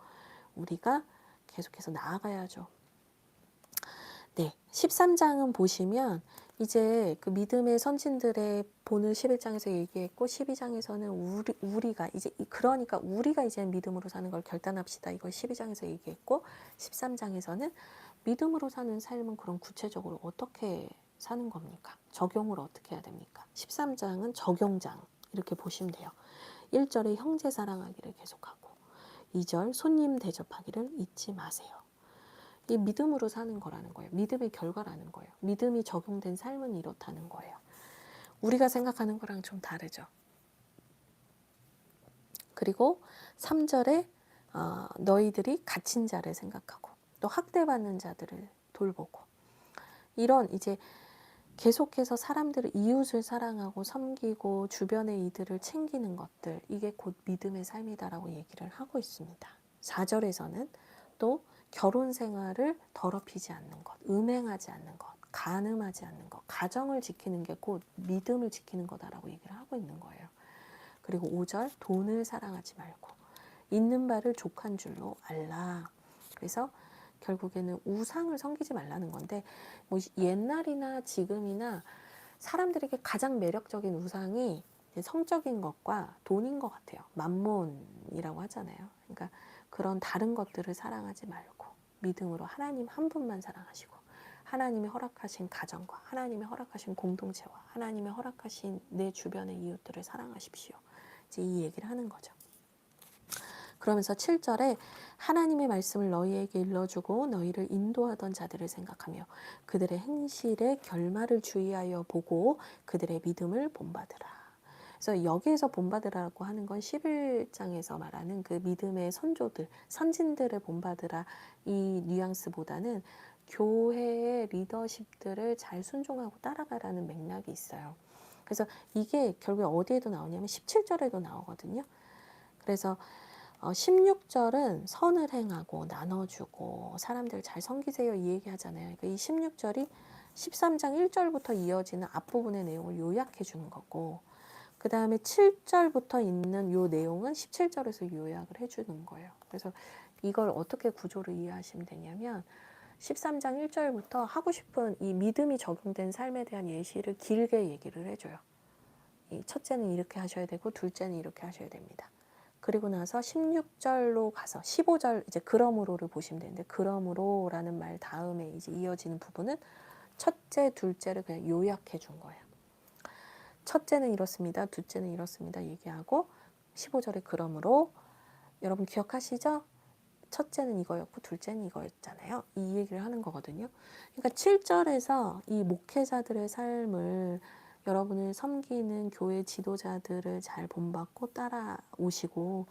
우리가 계속해서 나아가야죠. 네, 13장은 보시면 이제 그 믿음의 선진들의 본을 11장에서 얘기했고 12장에서는 우리가 이제 그러니까 우리가 이제 믿음으로 사는 걸 결단합시다. 이걸 12장에서 얘기했고 13장에서는 믿음으로 사는 삶은 그럼 구체적으로 어떻게 사는 겁니까? 적용을 어떻게 해야 됩니까? 13장은 적용장 이렇게 보시면 돼요. 1절에 형제 사랑하기를 계속하고 2절 손님 대접하기를 잊지 마세요. 이 믿음으로 사는 거라는 거예요. 믿음의 결과라는 거예요. 믿음이 적용된 삶은 이렇다는 거예요. 우리가 생각하는 거랑 좀 다르죠. 그리고 3절에 너희들이 갇힌 자를 생각하고 또 학대받는 자들을 돌보고, 이런 이제 계속해서 사람들을 이웃을 사랑하고 섬기고 주변의 이들을 챙기는 것들, 이게 곧 믿음의 삶이다라고 얘기를 하고 있습니다. 4절에서는 또 결혼 생활을 더럽히지 않는 것, 음행하지 않는 것, 간음하지 않는 것, 가정을 지키는 게 곧 믿음을 지키는 거다라고 얘기를 하고 있는 거예요. 그리고 5절 돈을 사랑하지 말고 있는 바를 족한 줄로 알라. 그래서 결국에는 우상을 섬기지 말라는 건데, 뭐 옛날이나 지금이나 사람들에게 가장 매력적인 우상이 성적인 것과 돈인 것 같아요. 맘몬이라고 하잖아요. 그러니까 그런 다른 것들을 사랑하지 말고 믿음으로 하나님 한 분만 사랑하시고, 하나님이 허락하신 가정과 하나님이 허락하신 공동체와 하나님이 허락하신 내 주변의 이웃들을 사랑하십시오. 이제 이 얘기를 하는 거죠. 그러면서 7절에 하나님의 말씀을 너희에게 일러주고 너희를 인도하던 자들을 생각하며 그들의 행실의 결말을 주의하여 보고 그들의 믿음을 본받으라. 그래서 여기에서 본받으라고 하는 건 11장에서 말하는 그 믿음의 선조들, 선진들을 본받으라 이 뉘앙스보다는 교회의 리더십들을 잘 순종하고 따라가라는 맥락이 있어요. 그래서 이게 결국에 어디에도 나오냐면 17절에도 나오거든요. 그래서 16절은 선을 행하고 나눠주고 사람들 잘 섬기세요 이 얘기하잖아요. 그러니까 이 16절이 13장 1절부터 이어지는 앞부분의 내용을 요약해 주는 거고, 그 다음에 7절부터 있는 요 내용은 17절에서 요약을 해주는 거예요. 그래서 이걸 어떻게 구조를 이해하시면 되냐면 13장 1절부터 하고 싶은 이 믿음이 적용된 삶에 대한 예시를 길게 얘기를 해줘요. 이 첫째는 이렇게 하셔야 되고 둘째는 이렇게 하셔야 됩니다. 그리고 나서 16절로 가서 15절 이제 그러므로를 보시면 되는데, 그러므로라는 말 다음에 이제 이어지는 부분은 첫째, 둘째를 그냥 요약해 준 거예요. 첫째는 이렇습니다. 둘째는 이렇습니다. 얘기하고 15절에 그러므로 여러분 기억하시죠? 첫째는 이거였고 둘째는 이거였잖아요. 이 얘기를 하는 거거든요. 그러니까 7절에서 이 목회자들의 삶을 여러분을 섬기는 교회 지도자들을 잘 본받고 따라오시고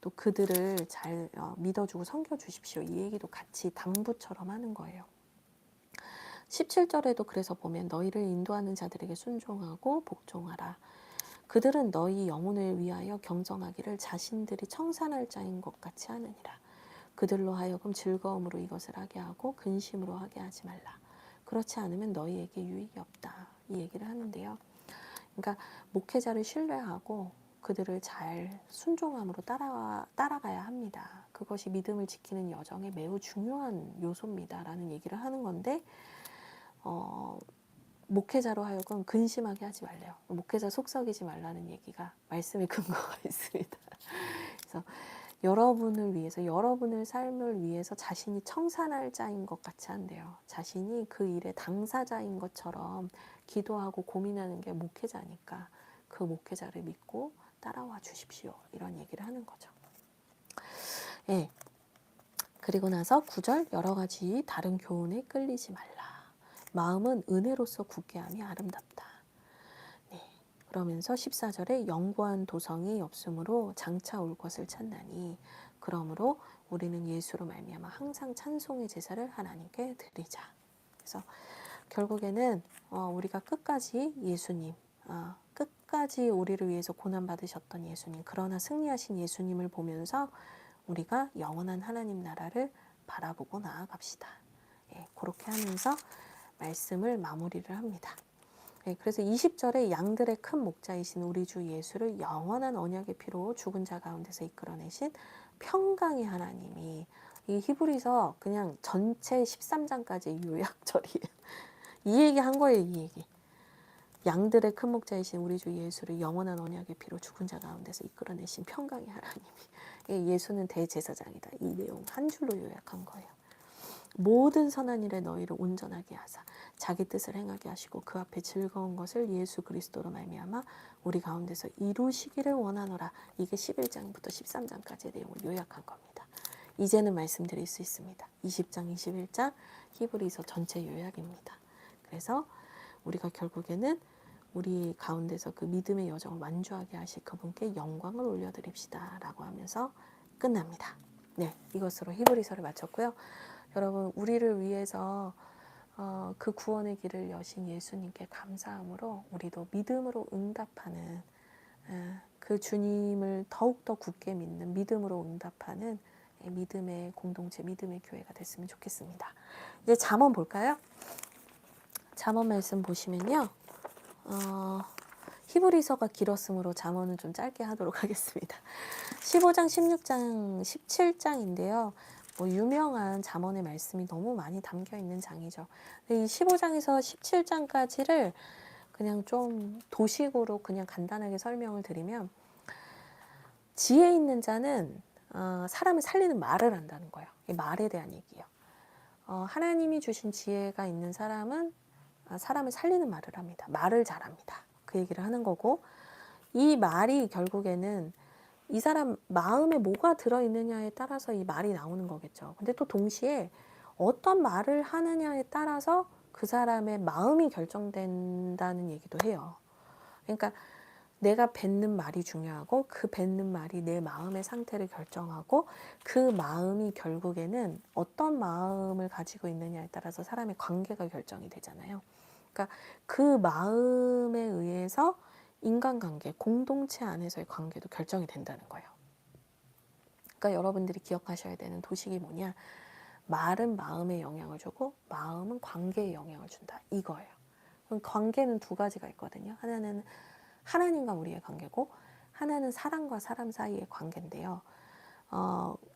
또 그들을 잘 믿어주고 섬겨주십시오. 이 얘기도 같이 당부처럼 하는 거예요. 17절에도 그래서 보면 너희를 인도하는 자들에게 순종하고 복종하라. 그들은 너희 영혼을 위하여 경정하기를 자신들이 청산할 자인 것 같이 하느니라. 그들로 하여금 즐거움으로 이것을 하게 하고 근심으로 하게 하지 말라. 그렇지 않으면 너희에게 유익이 없다. 이 얘기를 하는데요. 그러니까 목회자를 신뢰하고 그들을 잘 순종함으로 따라가야 합니다. 그것이 믿음을 지키는 여정에 매우 중요한 요소입니다라는 얘기를 하는 건데 목회자로 하여금 근심하게 하지 말래요. 목회자 속썩이지 말라는 얘기가 말씀에 근거가 있습니다. 그래서 여러분을 위해서, 여러분의 삶을 위해서 자신이 청산할 자인 것 같이 한대요. 자신이 그 일의 당사자인 것처럼 기도하고 고민하는 게 목회자니까 그 목회자를 믿고 따라와 주십시오. 이런 얘기를 하는 거죠. 예. 그리고 나서 9절, 여러 가지 다른 교훈에 끌리지 말라. 마음은 은혜로서 굳게 함이 아름답다. 네. 그러면서 14절에 영구한 도성이 없으므로 장차 올 것을 찾나니 그러므로 우리는 예수로 말미암아 항상 찬송의 제사를 하나님께 드리자. 그래서 결국에는 우리가 끝까지 예수님, 끝까지 우리를 위해서 고난받으셨던 예수님, 그러나 승리하신 예수님을 보면서 우리가 영원한 하나님 나라를 바라보고 나아갑시다. 예, 그렇게 하면서 말씀을 마무리를 합니다. 네, 그래서 20절에 양들의 큰 목자이신 우리 주 예수를 영원한 언약의 피로 죽은 자 가운데서 이끌어내신 평강의 하나님이, 이 히브리서 그냥 전체 13장까지 요약절이에요. 이 얘기 한 거예요, 이 얘기. 양들의 큰 목자이신 우리 주 예수를 영원한 언약의 피로 죽은 자 가운데서 이끌어내신 평강의 하나님이, 예수는 대제사장이다. 이 내용 한 줄로 요약한 거예요. 모든 선한 일에 너희를 온전하게 하사 자기 뜻을 행하게 하시고 그 앞에 즐거운 것을 예수 그리스도로 말미암아 우리 가운데서 이루시기를 원하노라. 이게 11장부터 13장까지의 내용을 요약한 겁니다. 이제는 말씀드릴 수 있습니다. 20장, 21장 히브리서 전체 요약입니다. 그래서 우리가 결국에는 우리 가운데서 그 믿음의 여정을 완주하게 하실 그분께 영광을 올려드립시다 라고 하면서 끝납니다. 네, 이것으로 히브리서를 마쳤고요. 여러분, 우리를 위해서 그 구원의 길을 여신 예수님께 감사함으로 우리도 믿음으로 응답하는, 그 주님을 더욱더 굳게 믿는, 믿음으로 응답하는 믿음의 공동체, 믿음의 교회가 됐으면 좋겠습니다. 이제 잠언 볼까요? 잠언 말씀 보시면요. 히브리서가 길었으므로 잠언은 좀 짧게 하도록 하겠습니다. 15장, 16장, 17장인데요. 뭐 유명한 잠언의 말씀이 너무 많이 담겨 있는 장이죠. 이 15장에서 17장까지를 그냥 좀 도식으로 그냥 간단하게 설명을 드리면, 지혜 있는 자는 사람을 살리는 말을 한다는 거예요. 이 말에 대한 얘기예요. 하나님이 주신 지혜가 있는 사람은 사람을 살리는 말을 합니다. 말을 잘합니다. 그 얘기를 하는 거고, 이 말이 결국에는 이 사람 마음에 뭐가 들어있느냐에 따라서 이 말이 나오는 거겠죠. 근데 또 동시에 어떤 말을 하느냐에 따라서 그 사람의 마음이 결정된다는 얘기도 해요. 그러니까 내가 뱉는 말이 중요하고 그 뱉는 말이 내 마음의 상태를 결정하고 그 마음이 결국에는 어떤 마음을 가지고 있느냐에 따라서 사람의 관계가 결정이 되잖아요. 그러니까 그 마음에 의해서 인간관계, 공동체 안에서의 관계도 결정이 된다는 거예요. 그러니까 여러분들이 기억하셔야 되는 도식이 뭐냐? 말은 마음에 영향을 주고 마음은 관계에 영향을 준다. 이거예요. 그럼 관계는 두 가지가 있거든요. 하나는 하나님과 우리의 관계고 하나는 사람과 사람 사이의 관계인데요.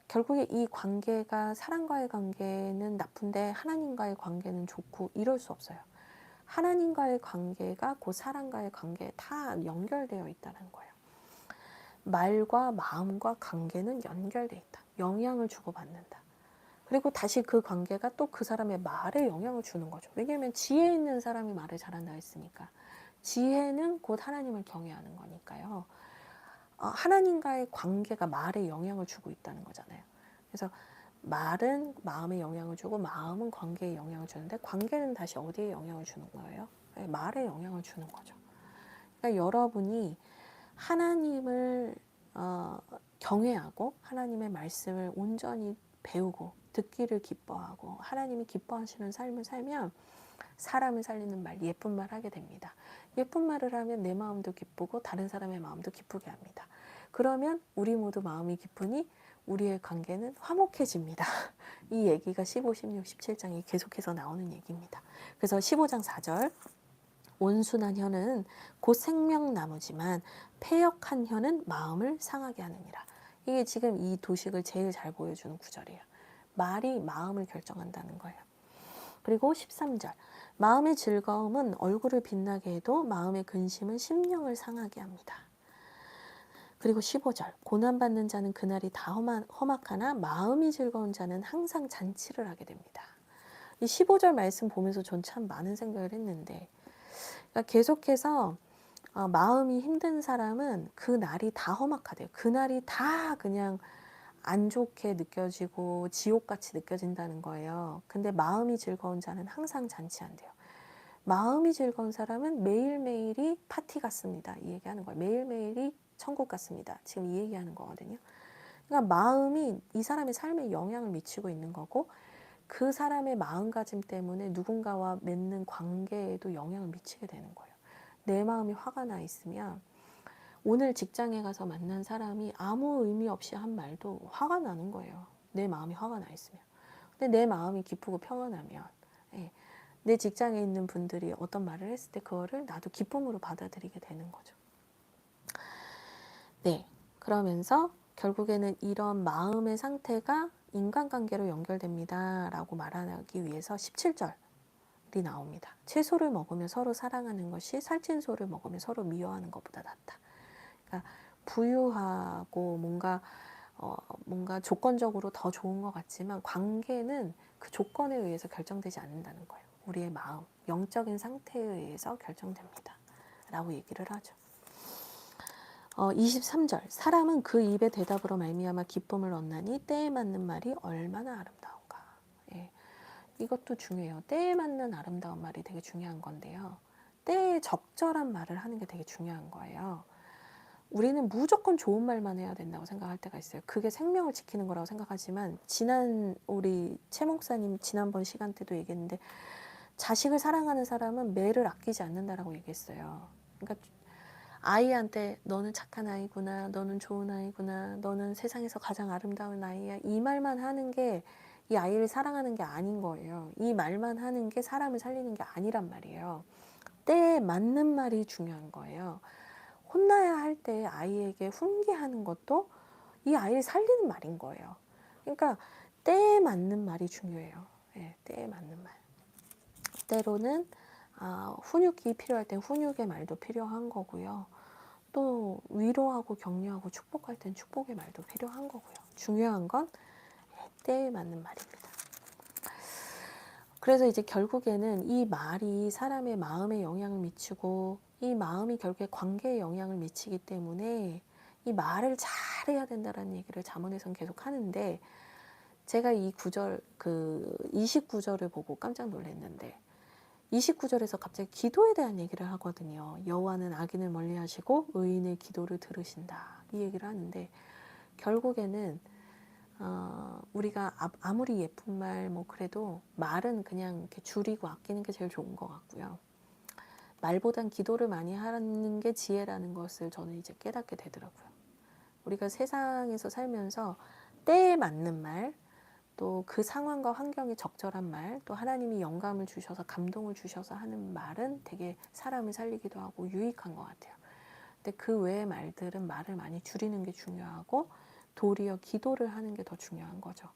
결국에 이 관계가, 사람과의 관계는 나쁜데 하나님과의 관계는 좋고 이럴 수 없어요. 하나님과의 관계가 그 사람과의 관계에 다 연결되어 있다는 거예요. 말과 마음과 관계는 연결되어 있다. 영향을 주고받는다. 그리고 다시 그 관계가 또 그 사람의 말에 영향을 주는 거죠. 왜냐하면 지혜 있는 사람이 말을 잘한다 했으니까. 지혜는 곧 하나님을 경외하는 거니까요. 하나님과의 관계가 말에 영향을 주고 있다는 거잖아요. 그래서 말은 마음에 영향을 주고 마음은 관계에 영향을 주는데 관계는 다시 어디에 영향을 주는 거예요? 말에 영향을 주는 거죠. 그러니까 여러분이 하나님을 경외하고 하나님의 말씀을 온전히 배우고 듣기를 기뻐하고 하나님이 기뻐하시는 삶을 살면 사람을 살리는 말, 예쁜 말 하게 됩니다. 예쁜 말을 하면 내 마음도 기쁘고 다른 사람의 마음도 기쁘게 합니다. 그러면 우리 모두 마음이 기쁘니 우리의 관계는 화목해집니다. 이 얘기가 15, 16, 17장에 계속해서 나오는 얘기입니다. 그래서 15장 4절 온순한 혀는 곧 생명나무지만 패역한 혀는 마음을 상하게 하느니라. 이게 지금 이 도식을 제일 잘 보여주는 구절이에요. 말이 마음을 결정한다는 거예요. 그리고 13절. 마음의 즐거움은 얼굴을 빛나게 해도 마음의 근심은 심령을 상하게 합니다. 그리고 15절. 고난받는 자는 그날이 다 험악하나 마음이 즐거운 자는 항상 잔치를 하게 됩니다. 이 15절 말씀 보면서 전 참 많은 생각을 했는데, 그러니까 계속해서 마음이 힘든 사람은 그 날이 다 험악하대요. 그 날이 다 그냥 안 좋게 느껴지고 지옥같이 느껴진다는 거예요. 근데 마음이 즐거운 자는 항상 잔치한대요. 마음이 즐거운 사람은 매일매일이 파티 같습니다. 이 얘기하는 거예요. 매일매일이 천국 같습니다. 지금 이 얘기하는 거거든요. 그러니까 마음이 이 사람의 삶에 영향을 미치고 있는 거고, 그 사람의 마음가짐 때문에 누군가와 맺는 관계에도 영향을 미치게 되는 거예요. 내 마음이 화가 나 있으면 오늘 직장에 가서 만난 사람이 아무 의미 없이 한 말도 화가 나는 거예요. 내 마음이 화가 나 있으면. 근데 내 마음이 기쁘고 평안하면, 예, 내 직장에 있는 분들이 어떤 말을 했을 때 그거를 나도 기쁨으로 받아들이게 되는 거죠. 네, 그러면서 결국에는 이런 마음의 상태가 인간관계로 연결됩니다 라고 말하기 위해서 17절이 나옵니다. 채소를 먹으면 서로 사랑하는 것이 살찐 소를 먹으면 서로 미워하는 것보다 낫다. 그러니까 부유하고 뭔가 조건적으로 더 좋은 것 같지만 관계는 그 조건에 의해서 결정되지 않는다는 거예요. 우리의 마음, 영적인 상태에 의해서 결정됩니다 라고 얘기를 하죠. 23절. 사람은 그 입의 대답으로 말미암아 기쁨을 얻나니 때에 맞는 말이 얼마나 아름다운가. 예, 이것도 중요해요. 때에 맞는 아름다운 말이 되게 중요한 건데요. 때에 적절한 말을 하는 게 되게 중요한 거예요. 우리는 무조건 좋은 말만 해야 된다고 생각할 때가 있어요. 그게 생명을 지키는 거라고 생각하지만, 우리 최 목사님 지난번 시간 때도 얘기했는데, 자식을 사랑하는 사람은 매를 아끼지 않는다라고 얘기했어요. 그러니까 아이한테 너는 착한 아이구나, 너는 좋은 아이구나, 너는 세상에서 가장 아름다운 아이야, 이 말만 하는 게 이 아이를 사랑하는 게 아닌 거예요. 이 말만 하는 게 사람을 살리는 게 아니란 말이에요. 때에 맞는 말이 중요한 거예요. 혼나야 할 때 아이에게 훈계하는 것도 이 아이를 살리는 말인 거예요. 그러니까 때에 맞는 말이 중요해요. 네, 때에 맞는 말. 때로는 훈육이 필요할 땐 훈육의 말도 필요한 거고요. 또 위로하고 격려하고 축복할 땐 축복의 말도 필요한 거고요. 중요한 건 때에 맞는 말입니다. 그래서 이제 결국에는 이 말이 사람의 마음에 영향을 미치고, 이 마음이 결국에 관계에 영향을 미치기 때문에 이 말을 잘해야 된다는 얘기를 잠언에서는 계속 하는데, 제가 이 구절, 29절을 보고 깜짝 놀랐는데, 29절에서 갑자기 기도에 대한 얘기를 하거든요. 여호와는 악인을 멀리하시고 의인의 기도를 들으신다, 이 얘기를 하는데, 결국에는 우리가 아무리 예쁜 말 그래도 말은 그냥 이렇게 줄이고 아끼는 게 제일 좋은 것 같고요. 말보단 기도를 많이 하는 게 지혜라는 것을 저는 이제 깨닫게 되더라고요. 우리가 세상에서 살면서 때에 맞는 말, 또 그 상황과 환경에 적절한 말, 또 하나님이 영감을 주셔서 감동을 주셔서 하는 말은 되게 사람을 살리기도 하고 유익한 것 같아요. 근데 그 외의 말들은 말을 많이 줄이는 게 중요하고, 도리어 기도를 하는 게 더 중요한 거죠.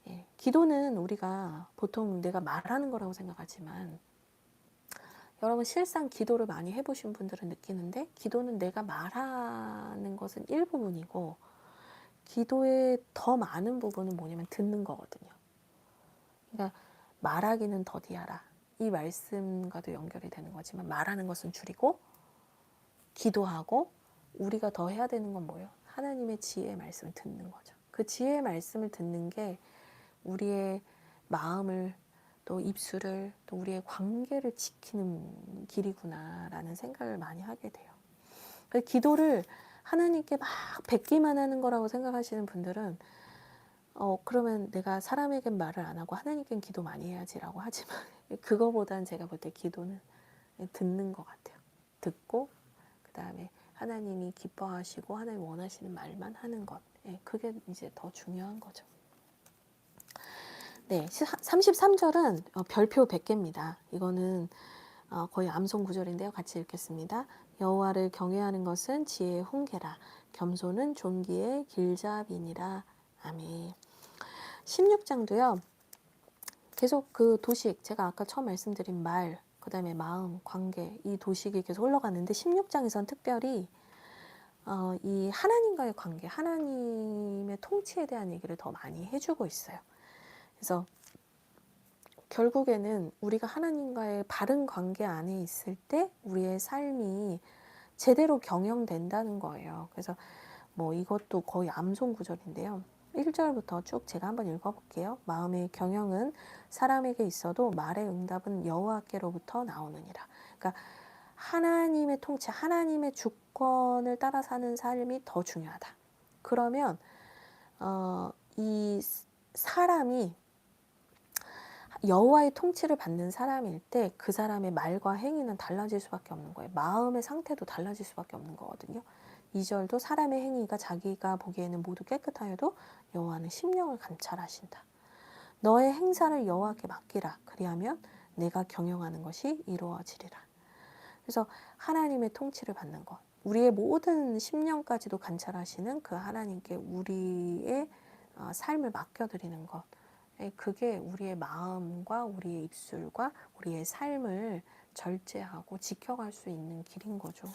예, 기도는 우리가 보통 내가 말하는 거라고 생각하지만, 여러분 실상 기도를 많이 해보신 분들은 느끼는데, 기도는 내가 말하는 것은 일부분이고, 기도의 더 많은 부분은 뭐냐면 듣는 거거든요. 그러니까 말하기는 더디하라, 이 말씀과도 연결이 되는 거지만, 말하는 것은 줄이고 기도하고, 우리가 더 해야 되는 건 뭐예요? 하나님의 지혜의 말씀을 듣는 거죠. 그 지혜의 말씀을 듣는 게 우리의 마음을, 또 입술을, 또 우리의 관계를 지키는 길이구나라는 생각을 많이 하게 돼요. 기도를 하나님께 막 뱉기만 하는 거라고 생각하시는 분들은 그러면 내가 사람에겐 말을 안 하고 하나님께는 기도 많이 해야지라고 하지만, 그거보단 제가 볼 때 기도는 듣는 것 같아요. 듣고 그 다음에 하나님이 기뻐하시고 하나님이 원하시는 말만 하는 것, 그게 이제 더 중요한 거죠. 네, 33절은 별표 100개입니다. 이거는 거의 암송 구절인데요. 같이 읽겠습니다. 여호와를 경외하는 것은 지혜의 훈계라. 겸손은 존귀의 길잡이니라. 아멘. 16장도요. 계속 그 도식, 제가 아까 처음 말씀드린 말, 그 다음에 마음, 관계, 이 도식이 계속 흘러가는데 16장에선 특별히 이 하나님과의 관계, 하나님의 통치에 대한 얘기를 더 많이 해주고 있어요. 그래서 결국에는 우리가 하나님과의 바른 관계 안에 있을 때 우리의 삶이 제대로 경영된다는 거예요. 그래서 뭐 이것도 거의 암송 구절인데요. 1절부터 쭉 제가 한번 읽어볼게요. 마음의 경영은 사람에게 있어도 말의 응답은 여호와께로부터 나오느니라. 그러니까 하나님의 통치, 하나님의 주권을 따라 사는 삶이 더 중요하다. 그러면 이 사람이 여호와의 통치를 받는 사람일 때 그 사람의 말과 행위는 달라질 수밖에 없는 거예요. 마음의 상태도 달라질 수밖에 없는 거거든요. 2절도 사람의 행위가 자기가 보기에는 모두 깨끗하여도 여호와는 심령을 감찰하신다. 너의 행사를 여호와께 맡기라. 그리하면 내가 경영하는 것이 이루어지리라. 그래서 하나님의 통치를 받는 것, 우리의 모든 심령까지도 관찰하시는 그 하나님께 우리의 삶을 맡겨드리는 것, 그게 우리의 마음과 우리의 입술과 우리의 삶을 절제하고 지켜갈 수 있는 길인 거죠.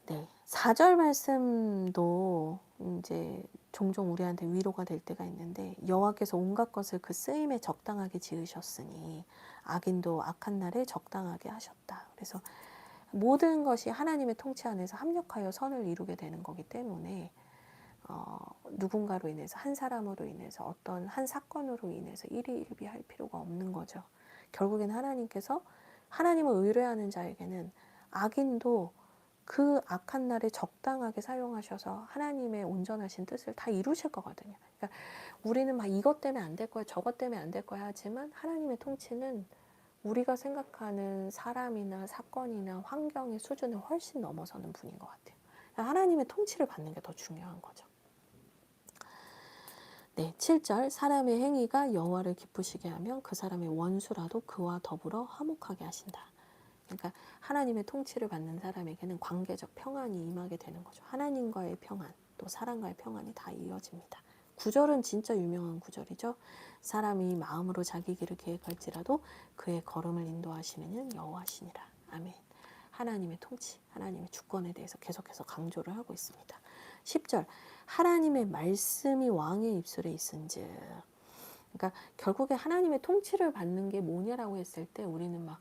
네, 4절 말씀도 이제 종종 우리한테 위로가 될 때가 있는데, 여호와께서 온갖 것을 그 쓰임에 적당하게 지으셨으니 악인도 악한 날에 적당하게 하셨다. 그래서 모든 것이 하나님의 통치 안에서 합력하여 선을 이루게 되는 거기 때문에 누군가로 인해서, 한 사람으로 인해서, 어떤 한 사건으로 인해서 일희일비할 필요가 없는 거죠. 결국엔 하나님께서, 하나님을 의뢰하는 자에게는 악인도 그 악한 날에 적당하게 사용하셔서 하나님의 온전하신 뜻을 다 이루실 거거든요. 그러니까 우리는 막 이것 때문에 안 될 거야, 저것 때문에 안 될 거야 하지만 하나님의 통치는 우리가 생각하는 사람이나 사건이나 환경의 수준을 훨씬 넘어서는 분인 것 같아요. 그러니까 하나님의 통치를 받는 게 더 중요한 거죠. 네, 7절 사람의 행위가 여호와를 기쁘시게 하면 그 사람의 원수라도 그와 더불어 화목하게 하신다. 그러니까 하나님의 통치를 받는 사람에게는 관계적 평안이 임하게 되는 거죠. 하나님과의 평안, 또 사람과의 평안이 다 이어집니다. 9절은 진짜 유명한 구절이죠. 사람이 마음으로 자기 길을 계획할지라도 그의 걸음을 인도하시는 이는 여호와시니라. 아멘. 하나님의 통치, 하나님의 주권에 대해서 계속해서 강조를 하고 있습니다. 10절 하나님의 말씀이 왕의 입술에 있은즉, 그러니까 결국에 하나님의 통치를 받는 게 뭐냐라고 했을 때 우리는 막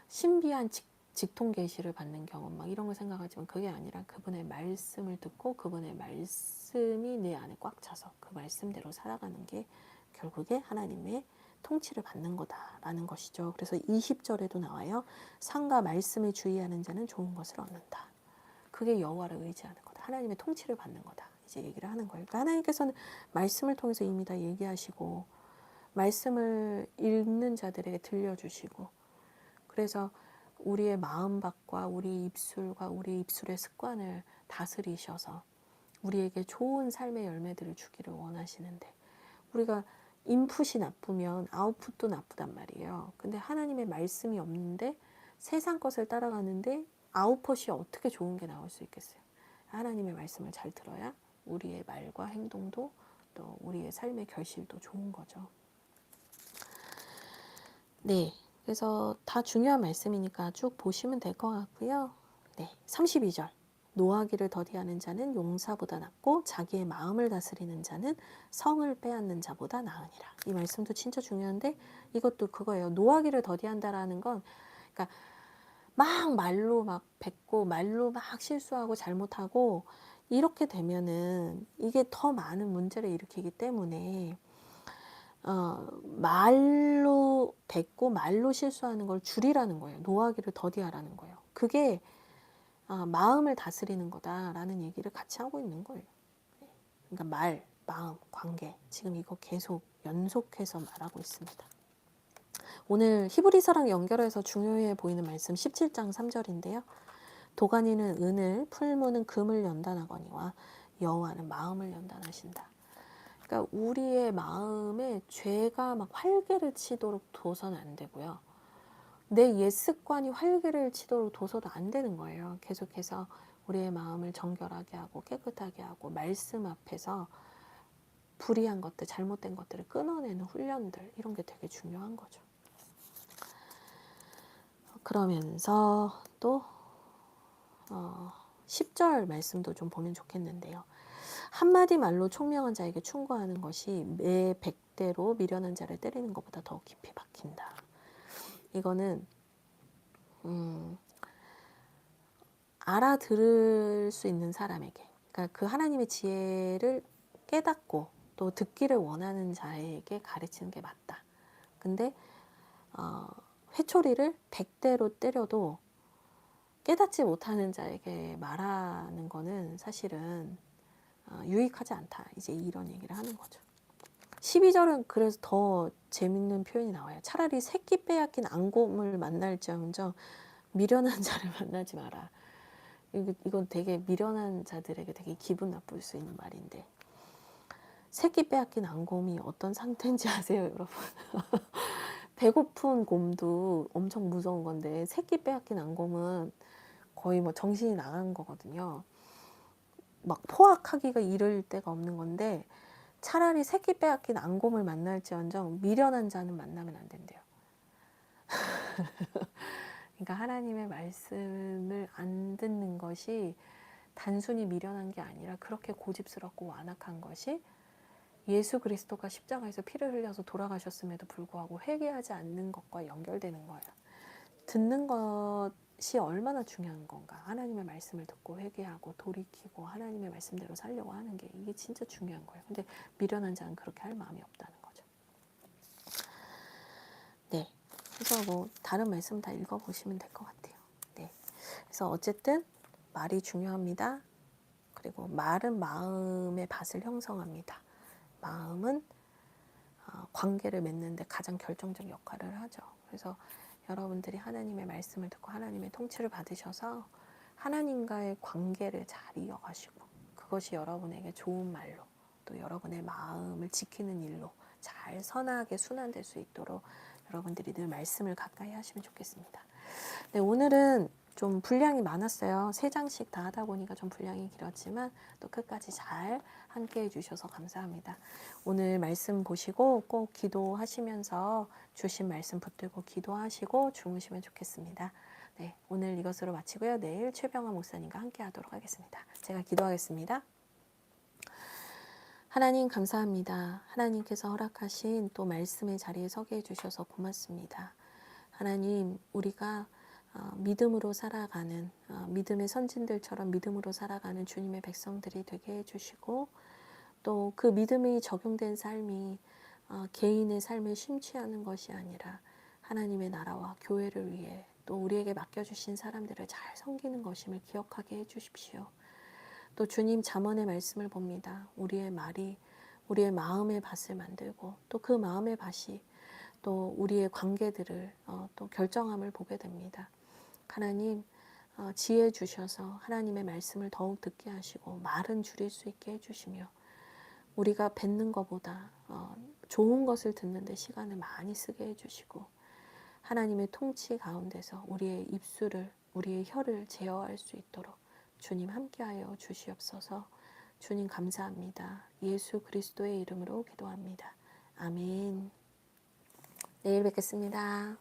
신비한 직통 계시를 받는 경험 막 이런 걸 생각하지만 그게 아니라 그분의 말씀을 듣고 그분의 말씀이 내 안에 꽉 차서 그 말씀대로 살아가는 게 결국에 하나님의 통치를 받는 거다라는 것이죠. 그래서 20절에도 나와요. 상과 말씀에 주의하는 자는 좋은 것을 얻는다. 그게 여호와를 의지하는 거다. 하나님의 통치를 받는 거다. 이제 얘기를 하는 거예요. 그러니까 하나님께서는 말씀을 통해서 이미 다 얘기하시고 말씀을 읽는 자들에게 들려주시고, 그래서 우리의 마음밭과 우리 입술과 우리 입술의 습관을 다스리셔서 우리에게 좋은 삶의 열매들을 주기를 원하시는데, 우리가 인풋이 나쁘면 아웃풋도 나쁘단 말이에요. 근데 하나님의 말씀이 없는데 세상 것을 따라가는데 아웃풋이 어떻게 좋은 게 나올 수 있겠어요? 하나님의 말씀을 잘 들어야 우리의 말과 행동도 또 우리의 삶의 결실도 좋은 거죠. 네, 그래서 다 중요한 말씀이니까 쭉 보시면 될 것 같고요. 네, 32절. 노하기를 더디하는 자는 용사보다 낫고 자기의 마음을 다스리는 자는 성을 빼앗는 자보다 나으니라. 이 말씀도 진짜 중요한데 이것도 그거예요. 노하기를 더디한다라는 건, 그러니까 막 말로 막 뱉고 말로 막 실수하고 잘못하고 이렇게 되면은 이게 더 많은 문제를 일으키기 때문에 말로 뱉고 말로 실수하는 걸 줄이라는 거예요. 노하기를 더디하라는 거예요. 그게 마음을 다스리는 거다라는 얘기를 같이 하고 있는 거예요. 그러니까 말, 마음, 관계, 지금 이거 계속 연속해서 말하고 있습니다. 오늘 히브리서랑 연결해서 중요해 보이는 말씀 17장 3절인데요. 도가니는 은을, 풀무는 금을 연단하거니와 여호와는 마음을 연단하신다. 그러니까 우리의 마음에 죄가 막 활개를 치도록 둬서는 안 되고요. 내 옛 습관이 활개를 치도록 둬서도 안 되는 거예요. 계속해서 우리의 마음을 정결하게 하고 깨끗하게 하고 말씀 앞에서 불의한 것들, 잘못된 것들을 끊어내는 훈련들, 이런 게 되게 중요한 거죠. 그러면서 또 10절 말씀도 좀 보면 좋겠는데요. 한마디 말로 총명한 자에게 충고하는 것이 매 100대로 미련한 자를 때리는 것보다 더 깊이 박힌다. 이거는 알아들을 수 있는 사람에게, 그러니까 그 하나님의 지혜를 깨닫고 또 듣기를 원하는 자에게 가르치는 게 맞다. 근데 회초리를 100대로 때려도 깨닫지 못하는 자에게 말하는 거는 사실은 유익하지 않다. 이제 이런 얘기를 하는 거죠. 12절은 그래서 더 재밌는 표현이 나와요. 차라리 새끼 빼앗긴 앙곰을 만날지언정 미련한 자를 만나지 마라. 이건 되게 미련한 자들에게 되게 기분 나쁠 수 있는 말인데, 새끼 빼앗긴 앙곰이 어떤 상태인지 아세요, 여러분? 배고픈 곰도 엄청 무서운 건데 새끼 빼앗긴 앙곰은 거의 뭐 정신이 나간 거거든요. 막 포악하기가 이를 데가 없는 건데, 차라리 새끼 빼앗긴 앙곰을 만날지언정 미련한 자는 만나면 안 된대요. 그러니까 하나님의 말씀을 안 듣는 것이 단순히 미련한 게 아니라 그렇게 고집스럽고 완악한 것이 예수 그리스도가 십자가에서 피를 흘려서 돌아가셨음에도 불구하고 회개하지 않는 것과 연결되는 거예요. 듣는 것이 얼마나 중요한 건가. 하나님의 말씀을 듣고 회개하고 돌이키고 하나님의 말씀대로 살려고 하는 게, 이게 진짜 중요한 거예요. 근데 미련한 자는 그렇게 할 마음이 없다는 거죠. 네. 그래서 뭐 다른 말씀 다 읽어보시면 될 것 같아요. 네. 그래서 어쨌든 말이 중요합니다. 그리고 말은 마음의 밭을 형성합니다. 마음은 관계를 맺는데 가장 결정적 역할을 하죠. 그래서 여러분들이 하나님의 말씀을 듣고 하나님의 통치를 받으셔서 하나님과의 관계를 잘 이어가시고, 그것이 여러분에게 좋은 말로 또 여러분의 마음을 지키는 일로 잘 선하게 순환될 수 있도록 여러분들이 늘 말씀을 가까이 하시면 좋겠습니다. 네, 오늘은 좀 분량이 많았어요. 3장씩 다 하다 보니까 좀 분량이 길었지만 또 끝까지 잘 함께 해주셔서 감사합니다. 오늘 말씀 보시고 꼭 기도하시면서 주신 말씀 붙들고 기도하시고 주무시면 좋겠습니다. 네, 오늘 이것으로 마치고요. 내일 최병화 목사님과 함께 하도록 하겠습니다. 제가 기도하겠습니다. 하나님 감사합니다. 하나님께서 허락하신 또 말씀의 자리에 서게 해주셔서 고맙습니다. 하나님, 우리가 믿음으로 살아가는, 믿음의 선진들처럼 믿음으로 살아가는 주님의 백성들이 되게 해주시고, 또 그 믿음이 적용된 삶이 개인의 삶을 심취하는 것이 아니라 하나님의 나라와 교회를 위해 또 우리에게 맡겨주신 사람들을 잘 섬기는 것임을 기억하게 해주십시오. 또 주님 잠언의 말씀을 봅니다. 우리의 말이 우리의 마음의 밭을 만들고 또 그 마음의 밭이 또 우리의 관계들을 또 결정함을 보게 됩니다. 하나님 지혜 주셔서 하나님의 말씀을 더욱 듣게 하시고 말은 줄일 수 있게 해주시며, 우리가 뱉는 것보다 좋은 것을 듣는 데 시간을 많이 쓰게 해주시고, 하나님의 통치 가운데서 우리의 입술을, 우리의 혀를 제어할 수 있도록 주님 함께하여 주시옵소서. 주님 감사합니다. 예수 그리스도의 이름으로 기도합니다. 아멘. 내일 뵙겠습니다.